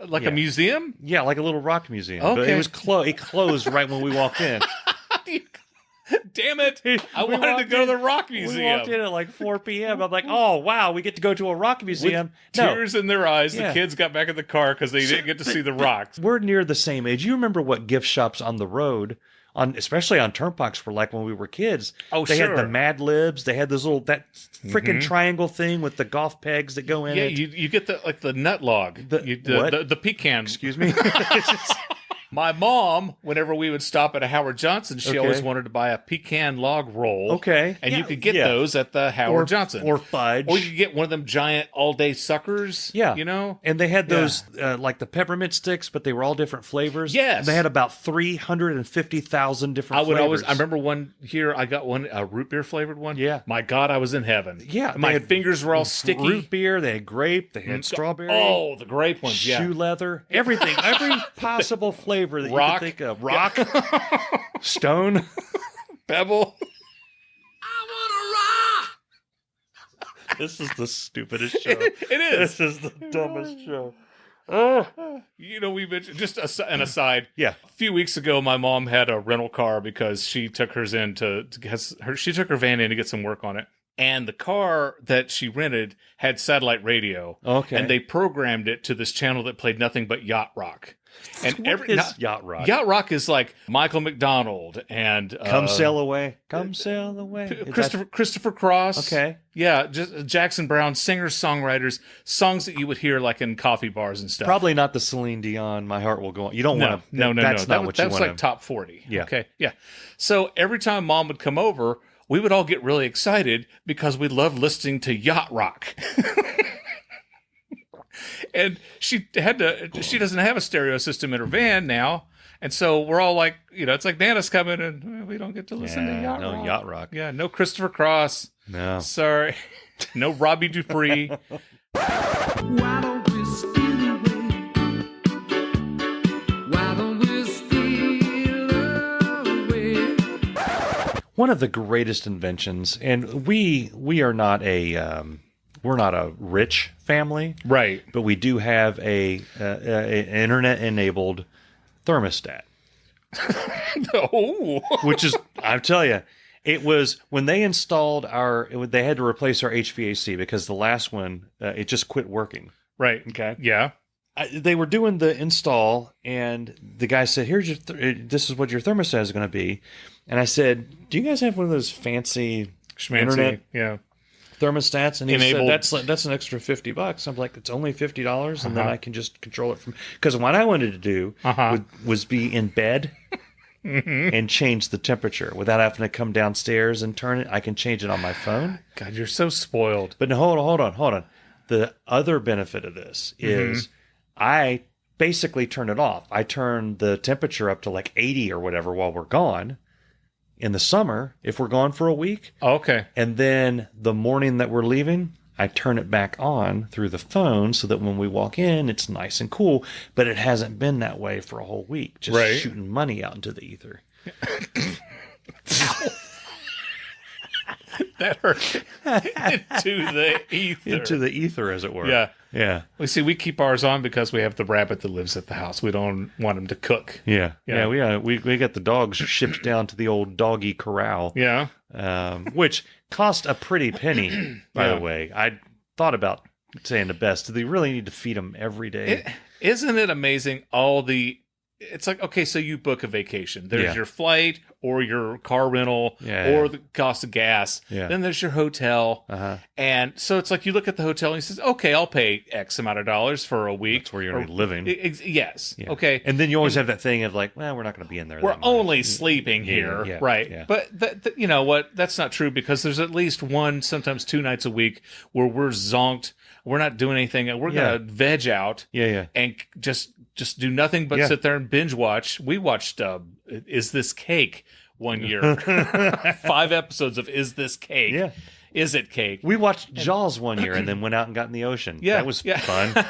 Like a museum? Yeah, like a little rock museum. Okay. But it was it closed right when we walked in. Damn it. I wanted to go to the rock museum. We walked in at like 4 p.m. I'm like, oh, wow, we get to go to a rock museum. With tears in their eyes, the kids got back in the car because they didn't get to see the rocks. We're near the same age. You remember what gift shops on the road, especially on turnpikes, were like when we were kids. They had the Mad Libs. They had those that freaking triangle thing with the golf pegs that go in it. Yeah, you get the nut log. The pecan. Excuse me? My mom, whenever we would stop at a Howard Johnson, she always wanted to buy a pecan log roll. Okay. And you could get those at the Howard Johnson. Or fudge. Or you could get one of them giant all-day suckers. Yeah. You know? And they had those, like the peppermint sticks, but they were all different flavors. Yes. And they had about 350,000 different flavors. I remember one here, I got one, a root beer flavored one. Yeah. My God, I was in heaven. Yeah. My fingers were all sticky. Root beer, they had grape, they had strawberry. Oh, the grape ones, shoe leather. Everything. Every possible flavor that you could think of. Rock. Stone. Pebble. I want a rock! This is the stupidest show. It is. This is the dumbest show. We mentioned, just an aside. Yeah. A few weeks ago, my mom had a rental car because she took hers in she took her van in to get some work on it. And the car that she rented had satellite radio. Okay. And they programmed it to this channel that played nothing but yacht rock. And what is yacht rock? Yacht rock is like Michael McDonald and Come Sail Away. Come Sail Away. Christopher Cross. Okay. Yeah, just Jackson Brown, singers, songwriters, songs that you would hear like in coffee bars and stuff. Probably not the Celine Dion, My Heart Will Go On. You don't want to. No. That's not what you want. That's like top 40. Yeah. Okay. Yeah. So every time Mom would come over, we would all get really excited because we loved listening to yacht rock. And she doesn't have a stereo system in her van now. And so we're all like, it's like Nana's coming and we don't get to listen to yacht rock. No yacht rock. Yeah, no Christopher Cross. No. Sorry. No Robbie Dupree. Why don't we steal away? Why don't we steal away? One of the greatest inventions, and we are not we're not a rich family, right? But we do have an internet-enabled thermostat. Oh, which is, I tell you, it was when they installed they had to replace our HVAC because the last one it just quit working. Right. Okay. Yeah. They were doing the install, and the guy said, "Here's this is what your thermostat is going to be." And I said, "Do you guys have one of those fancy internet thermostats?" And he said, "That's an extra $50." I'm like, "It's only $50, and then I can just control it from." Because what I wanted to do was be in bed and change the temperature without having to come downstairs and turn it. I can change it on my phone. God, you're so spoiled. But no, hold on. The other benefit of this is I basically turn it off. I turn the temperature up to like 80 or whatever while we're gone. in the summer if we're gone for a week. Okay. And then the morning that we're leaving, I turn it back on through the phone so that when we walk in, it's nice and cool. But it hasn't been that way for a whole week, just shooting money out into the ether. That hurt. Into the ether. Into the ether, as it were. Yeah. Yeah. We see, we keep ours on because we have the rabbit that lives at the house. We don't want him to cook. Yeah. We got the dogs shipped down to the old doggy corral. Yeah. Which cost a pretty penny, by the way. I thought about saying the best. Do they really need to feed them every day? Isn't it amazing all the... It's like, okay, so you book a vacation. There's your flight or your car rental or the cost of gas. Yeah. Then there's your hotel. And so it's like you look at the hotel and he says, okay, I'll pay X amount of dollars for a week. That's where you're going to be living. Yes. Yeah. Okay. And then you always have that thing of like, well, we're not going to be in there. We're only sleeping here. Yeah. Right. Yeah. But you know what? That's not true because there's at least one, sometimes 2 nights a week where we're zonked. We're not doing anything. We're going to veg out. And just do nothing but sit there and binge watch. We watched Is This Cake one year. 5 episodes of Is This Cake? Yeah. Is it cake? We watched Jaws one year and then went out and got in the ocean. Yeah. That was fun.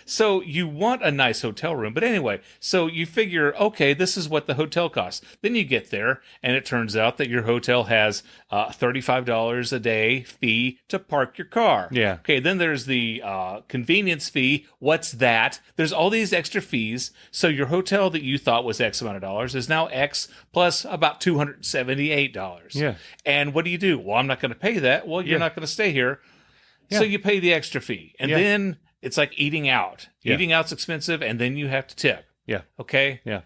So you want a nice hotel room. But anyway, so you figure, okay, this is what the hotel costs. Then you get there, and it turns out that your hotel has $35 a day fee to park your car. Yeah. Okay, then there's the convenience fee. What's that? There's all these extra fees. So your hotel that you thought was X amount of dollars is now X plus about $278. Yeah. And what do? Well, I'm not going to pay that. Well, you're not going to stay here. Yeah. So you pay the extra fee. And then... It's like eating out. Yeah. Eating out's expensive, and then you have to tip. Yeah. Okay? Yeah.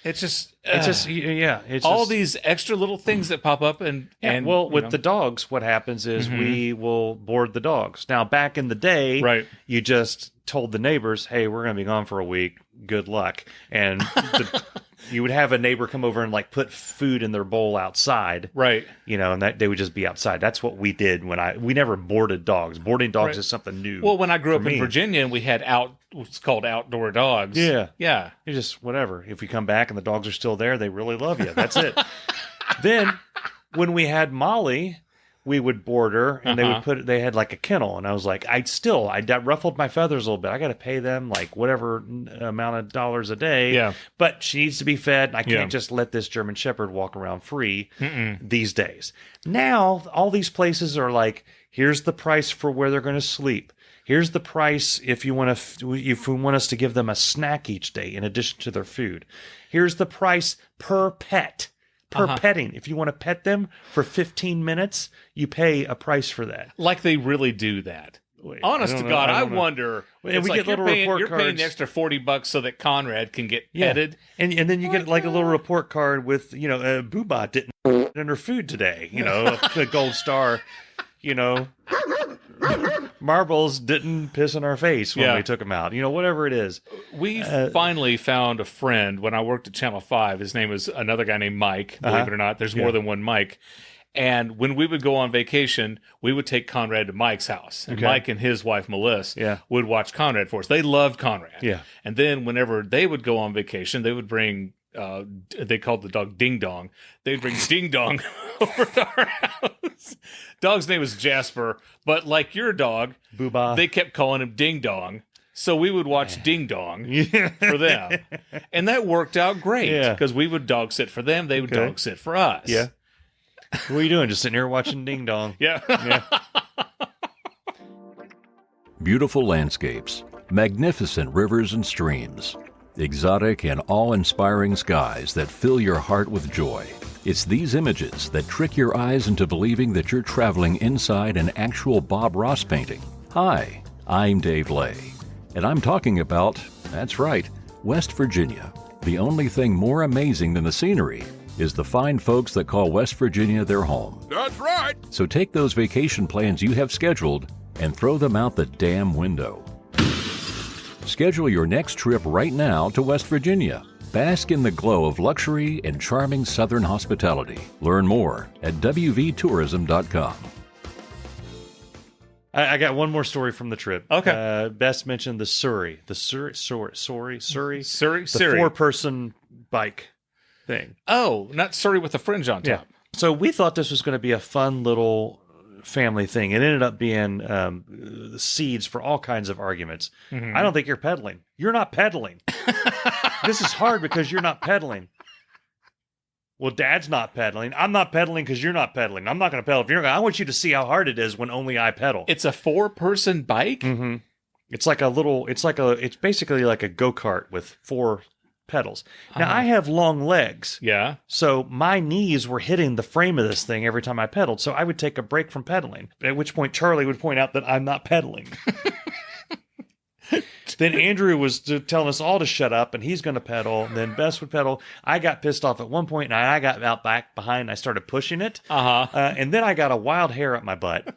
It's just... It's all just, these extra little things that pop up and with the dogs, what happens is we will board the dogs. Now, back in the day, you just told the neighbors, hey, we're going to be gone for a week. Good luck. And you would have a neighbor come over and like put food in their bowl outside. Right. You know, and that they would just be outside. That's what we did we never boarded dogs. Boarding dogs is something new. Well, when I grew up in Virginia and we had what's called outdoor dogs. Yeah. Yeah. It's just whatever. If we come back and the dogs are still there, they really love you. That's it. Then when we had Molly, we would board her and they had like a kennel. And I was like, I ruffled my feathers a little bit. I got to pay them like whatever amount of dollars a day. Yeah. But she needs to be fed. And I can't just let this German Shepherd walk around free these days. Now, all these places are like, here's the price for where they're going to sleep. Here's the price if we want us to give them a snack each day in addition to their food. Here's the price per pet. Petting. If you want to pet them for 15 minutes, you pay a price for that. Like they really do that. Honest to God, I wonder. And we like get little report cards. You're paying the extra $40 so that Conrad can get petted. And then you get like a little report card with, Boobah didn't in her food today. A gold star. Marbles didn't piss in our face when we took him out. Whatever it is. We finally found a friend when I worked at Channel 5. His name was another guy named Mike. Believe it or not, there's more than one Mike. And when we would go on vacation, we would take Conrad to Mike's house. And Mike and his wife, Melissa, would watch Conrad for us. They loved Conrad. Yeah. And then whenever they would go on vacation, they would bring... they called the dog Ding Dong. They'd bring Ding Dong over to our house. Dog's name was Jasper, but like your dog, Boobah, they kept calling him Ding Dong. So we would watch Ding Dong for them. And that worked out great because we would dog sit for them. They would dog sit for us. Yeah. What are you doing? Just sitting here watching Ding Dong. Yeah. Beautiful landscapes, magnificent rivers and streams, exotic and awe-inspiring skies that fill your heart with joy. It's these images that trick your eyes into believing that you're traveling inside an actual Bob Ross painting. Hi, I'm Dave Lay, and I'm talking about, that's right, West Virginia. The only thing more amazing than the scenery is the fine folks that call West Virginia their home. That's right. So take those vacation plans you have scheduled and throw them out the damn window. Schedule your next trip right now to West Virginia. Bask in the glow of luxury and charming Southern hospitality. Learn more at wvtourism.com. I got one more story from the trip. Okay. Bess mentioned the Surrey. The Surrey. Surrey. The 4-person bike thing. Oh, not Surrey with the fringe on top. Yeah. So we thought this was going to be a fun little family thing. It ended up being seeds for all kinds of arguments. Mm-hmm. I don't think you're pedaling. You're not pedaling. This is hard because you're not pedaling. Well, Dad's not pedaling. I'm not pedaling because you're not pedaling. I'm not going to pedal if you're going. I want you to see how hard it is when only I pedal. It's a 4-person bike? Mm-hmm. It's basically like a go-kart with 4 pedals. Now, I have long legs. Yeah. So my knees were hitting the frame of this thing every time I pedaled. So I would take a break from pedaling, at which point Charlie would point out that I'm not pedaling. Then Andrew was telling us all to shut up, and he's going to pedal. And then Bess would pedal. I got pissed off at one point, and I got out back behind. And I started pushing it. And then I got a wild hair up my butt.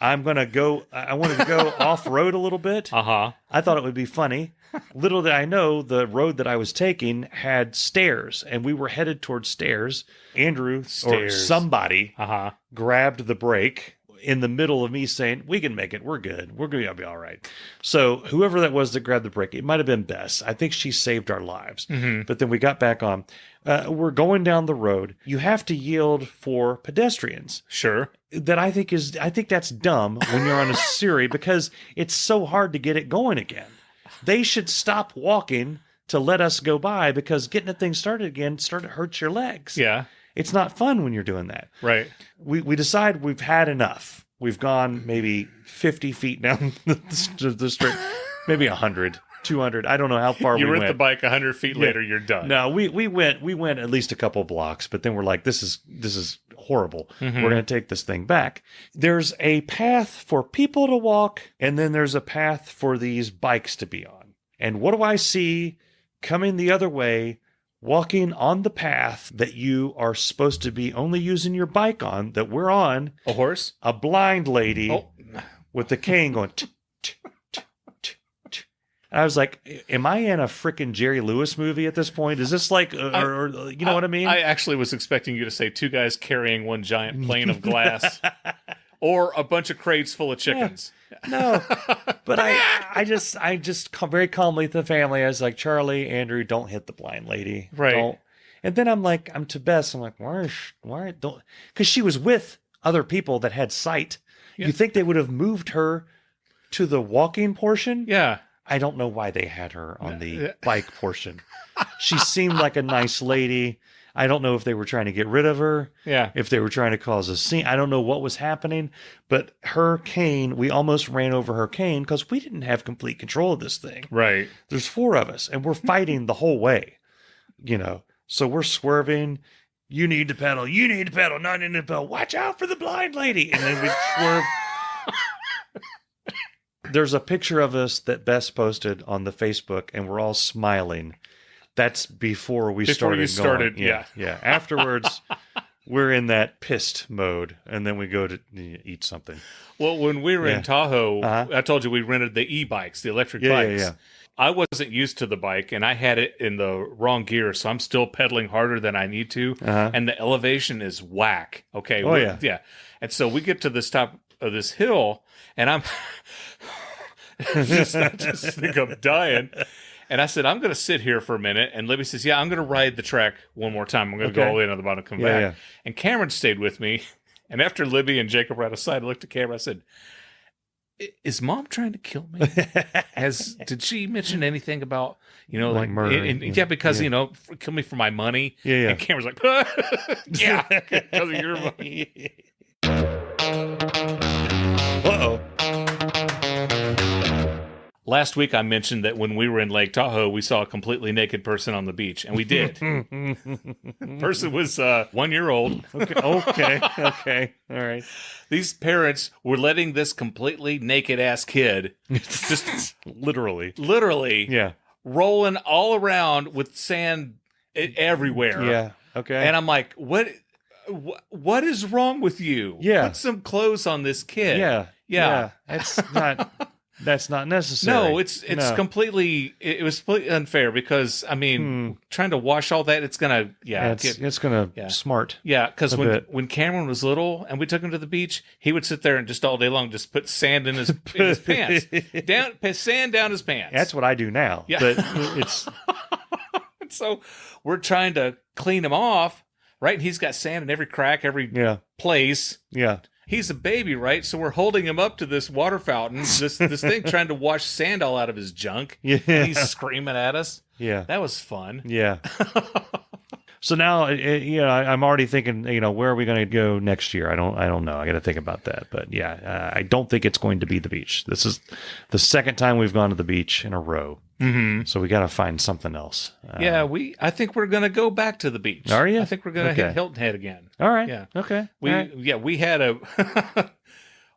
I wanted to go off-road a little bit. I thought it would be funny. Little did I know the road that I was taking had stairs, and we were headed towards stairs. Andrew or somebody grabbed the brake in the middle of me saying, we can make it. We're good. We're going to be all right. So whoever that was that grabbed the brake, it might have been Bess. I think she saved our lives. Mm-hmm. But then we got back on. We're going down the road. You have to yield for pedestrians. Sure. I think that's dumb when you're on a Surrey because it's so hard to get it going again. They should stop walking to let us go by because getting the thing started again hurts your legs. Yeah. It's not fun when you're doing that. Right. We decide we've had enough. We've gone maybe 50 feet down the street, maybe 100, 200. I don't know how far we went. You rent the bike 100 feet later, you're done. No, we went at least a couple blocks, but then we're like, this is horrible. Mm-hmm. We're going to take this thing back. There's a path for people to walk, and then there's a path for these bikes to be on. And what do I see coming the other way? Walking on the path that you are supposed to be only using your bike on, that we're on. A horse? A blind lady with the cane going. And I was like, am I in a freaking Jerry Lewis movie at this point? Is this like, or you know what I mean? I actually was expecting you to say 2 guys carrying one giant plane of glass or a bunch of crates full of chickens. No, but I just very calmly to the family. I was like, Charlie, Andrew, don't hit the blind lady. Right. Don't. And then I'm to Bess. I'm like, why don't? Because she was with other people that had sight. Yeah. You think they would have moved her to the walking portion? Yeah. I don't know why they had her on the bike portion. She seemed like a nice lady. I don't know if they were trying to get rid of her. Yeah. If they were trying to cause a scene. I don't know what was happening. But her cane, we almost ran over her cane because we didn't have complete control of this thing. Right. There's 4 of us, and we're fighting the whole way. So we're swerving. You need to pedal. You need to pedal. No, I need to pedal. Watch out for the blind lady. And then we swerve. There's a picture of us that Bess posted on the Facebook, and we're all smiling. That's before we started going. Yeah. Afterwards, we're in that pissed mode, and then we go to eat something. Well, when we were in Tahoe, I told you we rented the e-bikes, the electric bikes. Yeah. I wasn't used to the bike, and I had it in the wrong gear, so I'm still pedaling harder than I need to, and the elevation is whack. Okay. Yeah. And so we get to this top of this hill, and I just think I'm dying. And I said, I'm going to sit here for a minute. And Libby says, yeah, I'm going to ride the track one more time. I'm going to go all the way down the bottom and come back. Yeah. And Cameron stayed with me. And after Libby and Jacob were out of sight, I looked at Cameron. I said, is Mom trying to kill me? Did she mention anything about, like murder? Because, kill me for my money. Yeah. And Cameron's like, yeah, because of your money. Uh-oh. Last week, I mentioned that when we were in Lake Tahoe, we saw a completely naked person on the beach, and we did. Person was 1 year old. Okay. All right. These parents were letting this completely naked-ass kid just literally, yeah, rolling all around with sand everywhere. Yeah, okay. And I'm like, what is wrong with you? Yeah. Put some clothes on this kid. Yeah. That's not necessary. No, it's completely. It was completely unfair because trying to wash all that, it's gonna it's gonna smart. Yeah, because when Cameron was little and we took him to the beach, he would sit there and just all day long just put sand in his pants, sand down his pants. That's what I do now. Yeah. But it's So we're trying to clean him off, right? And he's got sand in every crack, every place. Yeah. He's a baby, right? So we're holding him up to this water fountain, this thing, trying to wash sand all out of his junk. Yeah. And he's screaming at us. Yeah. That was fun. Yeah. So now, I'm already thinking, where are we going to go next year? I don't know. I got to think about that. But yeah, I don't think it's going to be the beach. This is the second time we've gone to the beach in a row. Mm-hmm. So we got to find something else. I think we're going to go back to the beach. Are you? I think we're going to hit Hilton Head again. All right. Yeah. Okay. We had a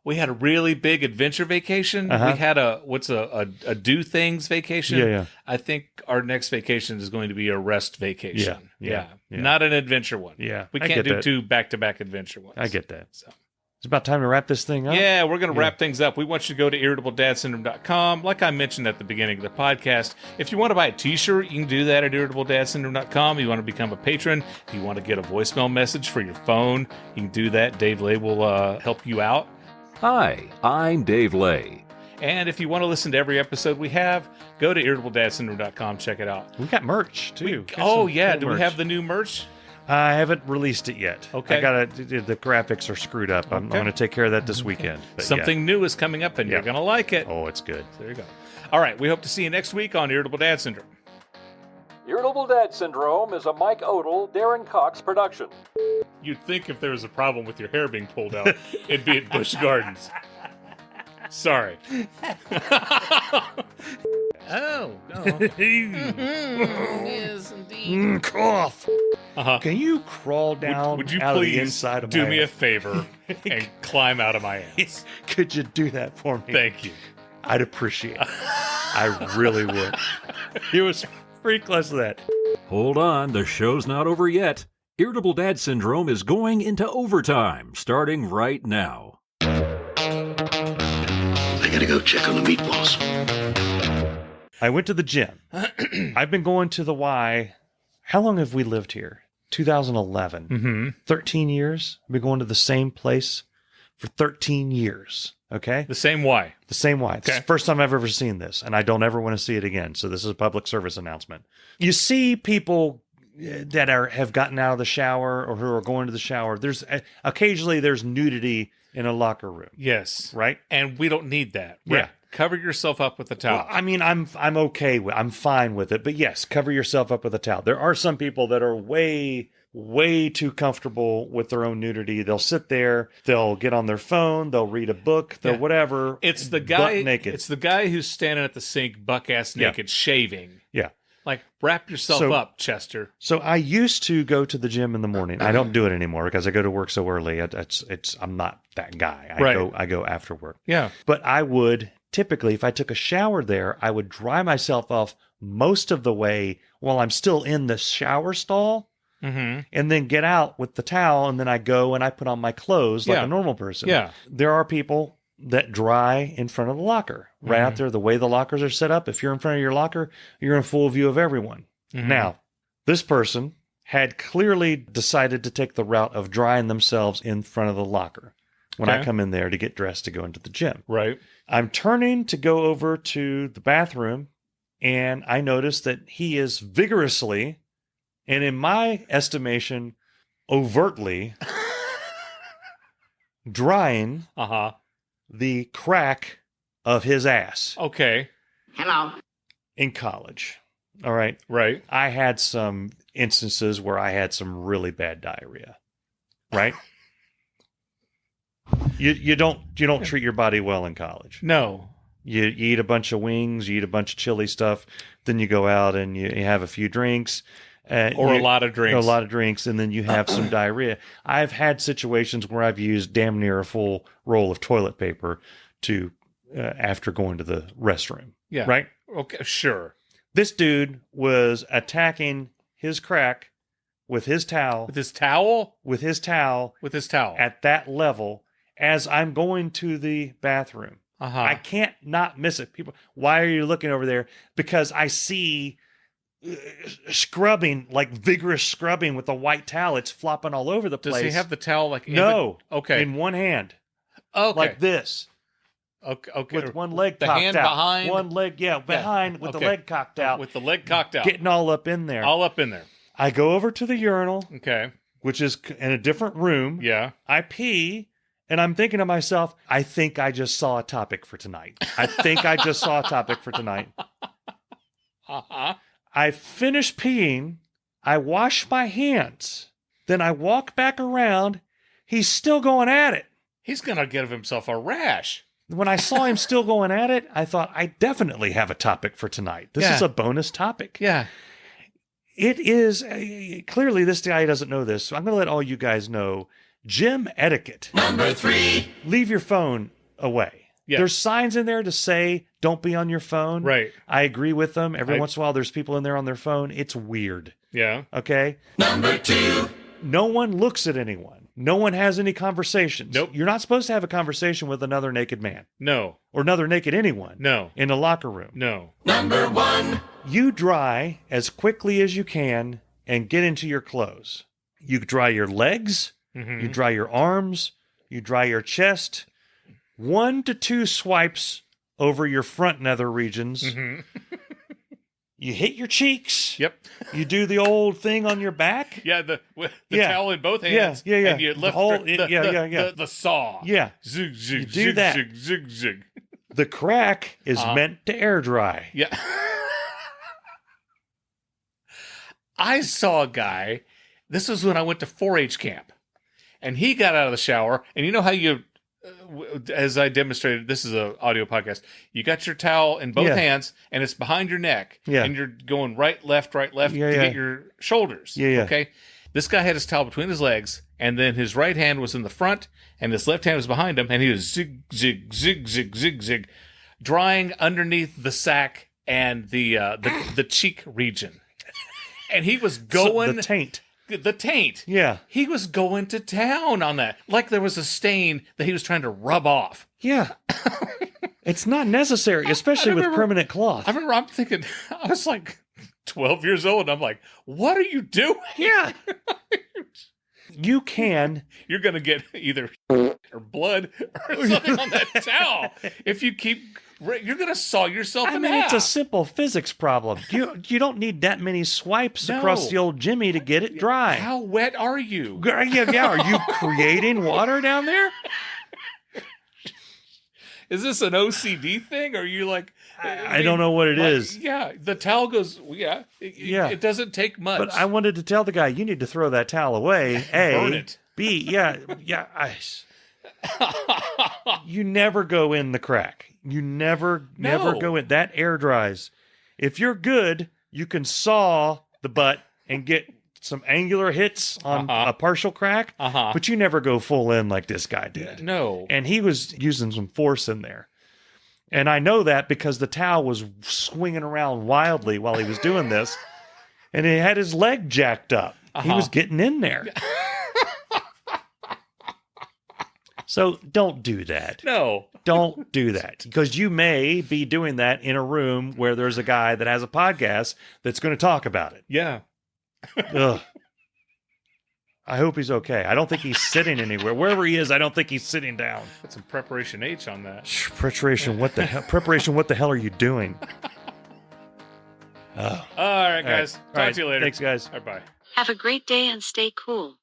we had a really big adventure vacation. We had a do things vacation. Yeah. I think our next vacation is going to be a rest vacation. Yeah. Not an adventure one. Yeah. We can't do two back-to-back adventure ones. I get that. So it's about time to wrap this thing up. Yeah, we're going to wrap things up. We want you to go to irritabledadsyndrome.com. Like I mentioned at the beginning of the podcast, if you want to buy a t-shirt, you can do that at irritabledadsyndrome.com. If you want to become a patron, if you want to get a voicemail message for your phone, you can do that. Dave Lay will help you out. Hi, I'm Dave Lay. And if you want to listen to every episode we have, go to irritabledadsyndrome.com. Check it out. We got merch, too. Do we have the new merch? I haven't released it yet. Okay. The graphics are screwed up. I'm going to take care of that this weekend. But Something new is coming up, and you're going to like it. Oh, it's good. So there you go. All right, we hope to see you next week on Irritable Dad Syndrome. Irritable Dad Syndrome is a Mike Odell, Darren Cox production. You'd think if there was a problem with your hair being pulled out, it'd be at Busch Gardens. Sorry. Oh. Yes, indeed. Cough. Can you crawl down would you out please of the inside of do my me a ass? favor and climb out of my ass? Could you do that for me? Thank you. I'd appreciate it. I really would. It was pretty close to that. Hold on, the show's not over yet. Irritable Dad Syndrome is going into overtime, starting right now. I gotta go check on the meatballs. I went to the gym. I've been going to the Y. How long have we lived here? 2011. Mm-hmm. 13 years. I've been going to the same place for 13 years. Okay? The same Y. The same Y. It's Okay. the first time I've ever seen this, and I don't ever want to see it again. So this is a public service announcement. You see people that have gotten out of the shower or who are going to the shower. There's occasionally there's nudity in a locker room. Yes. Right? And we don't need that. Yeah. Cover yourself up with a towel. Well, I mean, I'm okay with, I'm fine with it, but yes, cover yourself up with a towel. There are some people that are way too comfortable with their own nudity. They'll sit there, they'll get on their phone, they'll read a book, they'll whatever. It's the guy butt naked. It's the guy who's standing at the sink, buck ass naked, shaving. Yeah. Like, wrap yourself up, Chester. So I used to go to the gym in the morning. I don't do it anymore because I go to work so early. I'm not that guy. I go after work. Yeah. But I would typically, if I took a shower there, I would dry myself off most of the way while I'm still in the shower stall, and then get out with the towel, and then I go and I put on my clothes like a normal person. Yeah. There are people that dry in front of the locker, right out there, the way the lockers are set up. If you're in front of your locker, you're in full view of everyone. Now, this person had clearly decided to take the route of drying themselves in front of the locker when I come in there to get dressed to go into the gym. Right. I'm turning to go over to the bathroom, and I notice that he is vigorously, and in my estimation, overtly, drying the crack of his ass. Okay. Hello. In college. All right. Right. I had some instances where I had some really bad diarrhea. Right? You don't treat your body well in college. No. You eat a bunch of wings, you eat a bunch of chili stuff, then you go out and you have a few drinks. Or a lot of drinks. And then you have some diarrhea. I've had situations where I've used damn near a full roll of toilet paper to after going to the restroom. Yeah. Right? Okay, sure. This dude was attacking his crack with his towel. With his towel? With his towel. With his towel. At that level as I'm going to the bathroom. I can't not miss it. People, why are you looking over there? Because I see scrubbing, like vigorous scrubbing with a white towel. It's flopping all over the place. Does he have the towel like... No. Okay. In one hand. Okay. Like this. Okay. With one leg the cocked hand out. behind. One leg, behind with the leg cocked out. With the leg cocked out. Getting all up in there. All up in there. I go over to the urinal. Okay. Which is in a different room. Yeah. I pee, and I'm thinking to myself, I think I just saw a topic for tonight. Uh-huh. I finish peeing. I wash my hands. Then I walk back around. He's still going at it. He's going to give himself a rash. When I saw him still going at it, I thought, I definitely have a topic for tonight. This is a bonus topic. Yeah. It is, clearly this guy doesn't know this, so I'm going to let all you guys know. Gym etiquette. Number 3. Leave your phone away. Yeah. There's signs in there to say, don't be on your phone. Right. I agree with them. Every once in a while, there's people in there on their phone. It's weird. Yeah. Okay? Number 2. No one looks at anyone. No one has any conversations. Nope. You're not supposed to have a conversation with another naked man. No. Or another naked anyone. No. In a locker room. No. Number 1. You dry as quickly as you can and get into your clothes. You dry your legs. Mm-hmm. You dry your arms. You dry your chest. 1 to 2 swipes over your front nether regions. Mm-hmm. You hit your cheeks. Yep. You do the old thing on your back. Yeah, the towel in both hands. Yeah. And you lift the saw. Yeah. Zig, zig, You do zig, that. zig, zig, zig. The crack is meant to air dry. Yeah. I saw a guy, this was when I went to 4-H camp, and he got out of the shower, and you know how you, as I demonstrated, this is an audio podcast, you got your towel in both hands, and it's behind your neck, and you're going right, left, to get your shoulders. Okay? This guy had his towel between his legs, and then his right hand was in the front, and his left hand was behind him, and he was zig, zig, zig, zig, zig, zig, drying underneath the sack and the cheek region. And he was going... The taint. The taint. Yeah. He was going to town on that. Like there was a stain that he was trying to rub off. Yeah. It's not necessary, especially with permanent cloth. I remember I'm thinking, I was like 12 years old, and I'm like, what are you doing? Yeah. You can. You're going to get either or blood or something on that towel. If you keep... You're going to saw yourself in half. It's a simple physics problem. You don't need that many swipes across the old Jimmy to get it dry. How wet are you? Yeah. Are you creating water down there? Is this an OCD thing? Or are you like... I don't know what it is. Yeah, the towel goes... Yeah, it doesn't take much. But I wanted to tell the guy, you need to throw that towel away. A. Burn it. B. Yeah. You never go in the crack. You never go in. That air dries. If you're good, you can saw the butt and get some angular hits on a partial crack, but you never go full in like this guy did. No. And he was using some force in there. And I know that because the towel was swinging around wildly while he was doing this, and he had his leg jacked up. He was getting in there. So don't do that. No. Don't do that. Because you may be doing that in a room where there's a guy that has a podcast that's going to talk about it. Yeah. Ugh. I hope he's okay. I don't think he's sitting anywhere. Wherever he is, I don't think he's sitting down. Put some preparation H on that. Preparation, what the hell? Preparation, what the hell are you doing? All right, guys. Talk to you later. Thanks, guys. Bye-bye. Have a great day and stay cool.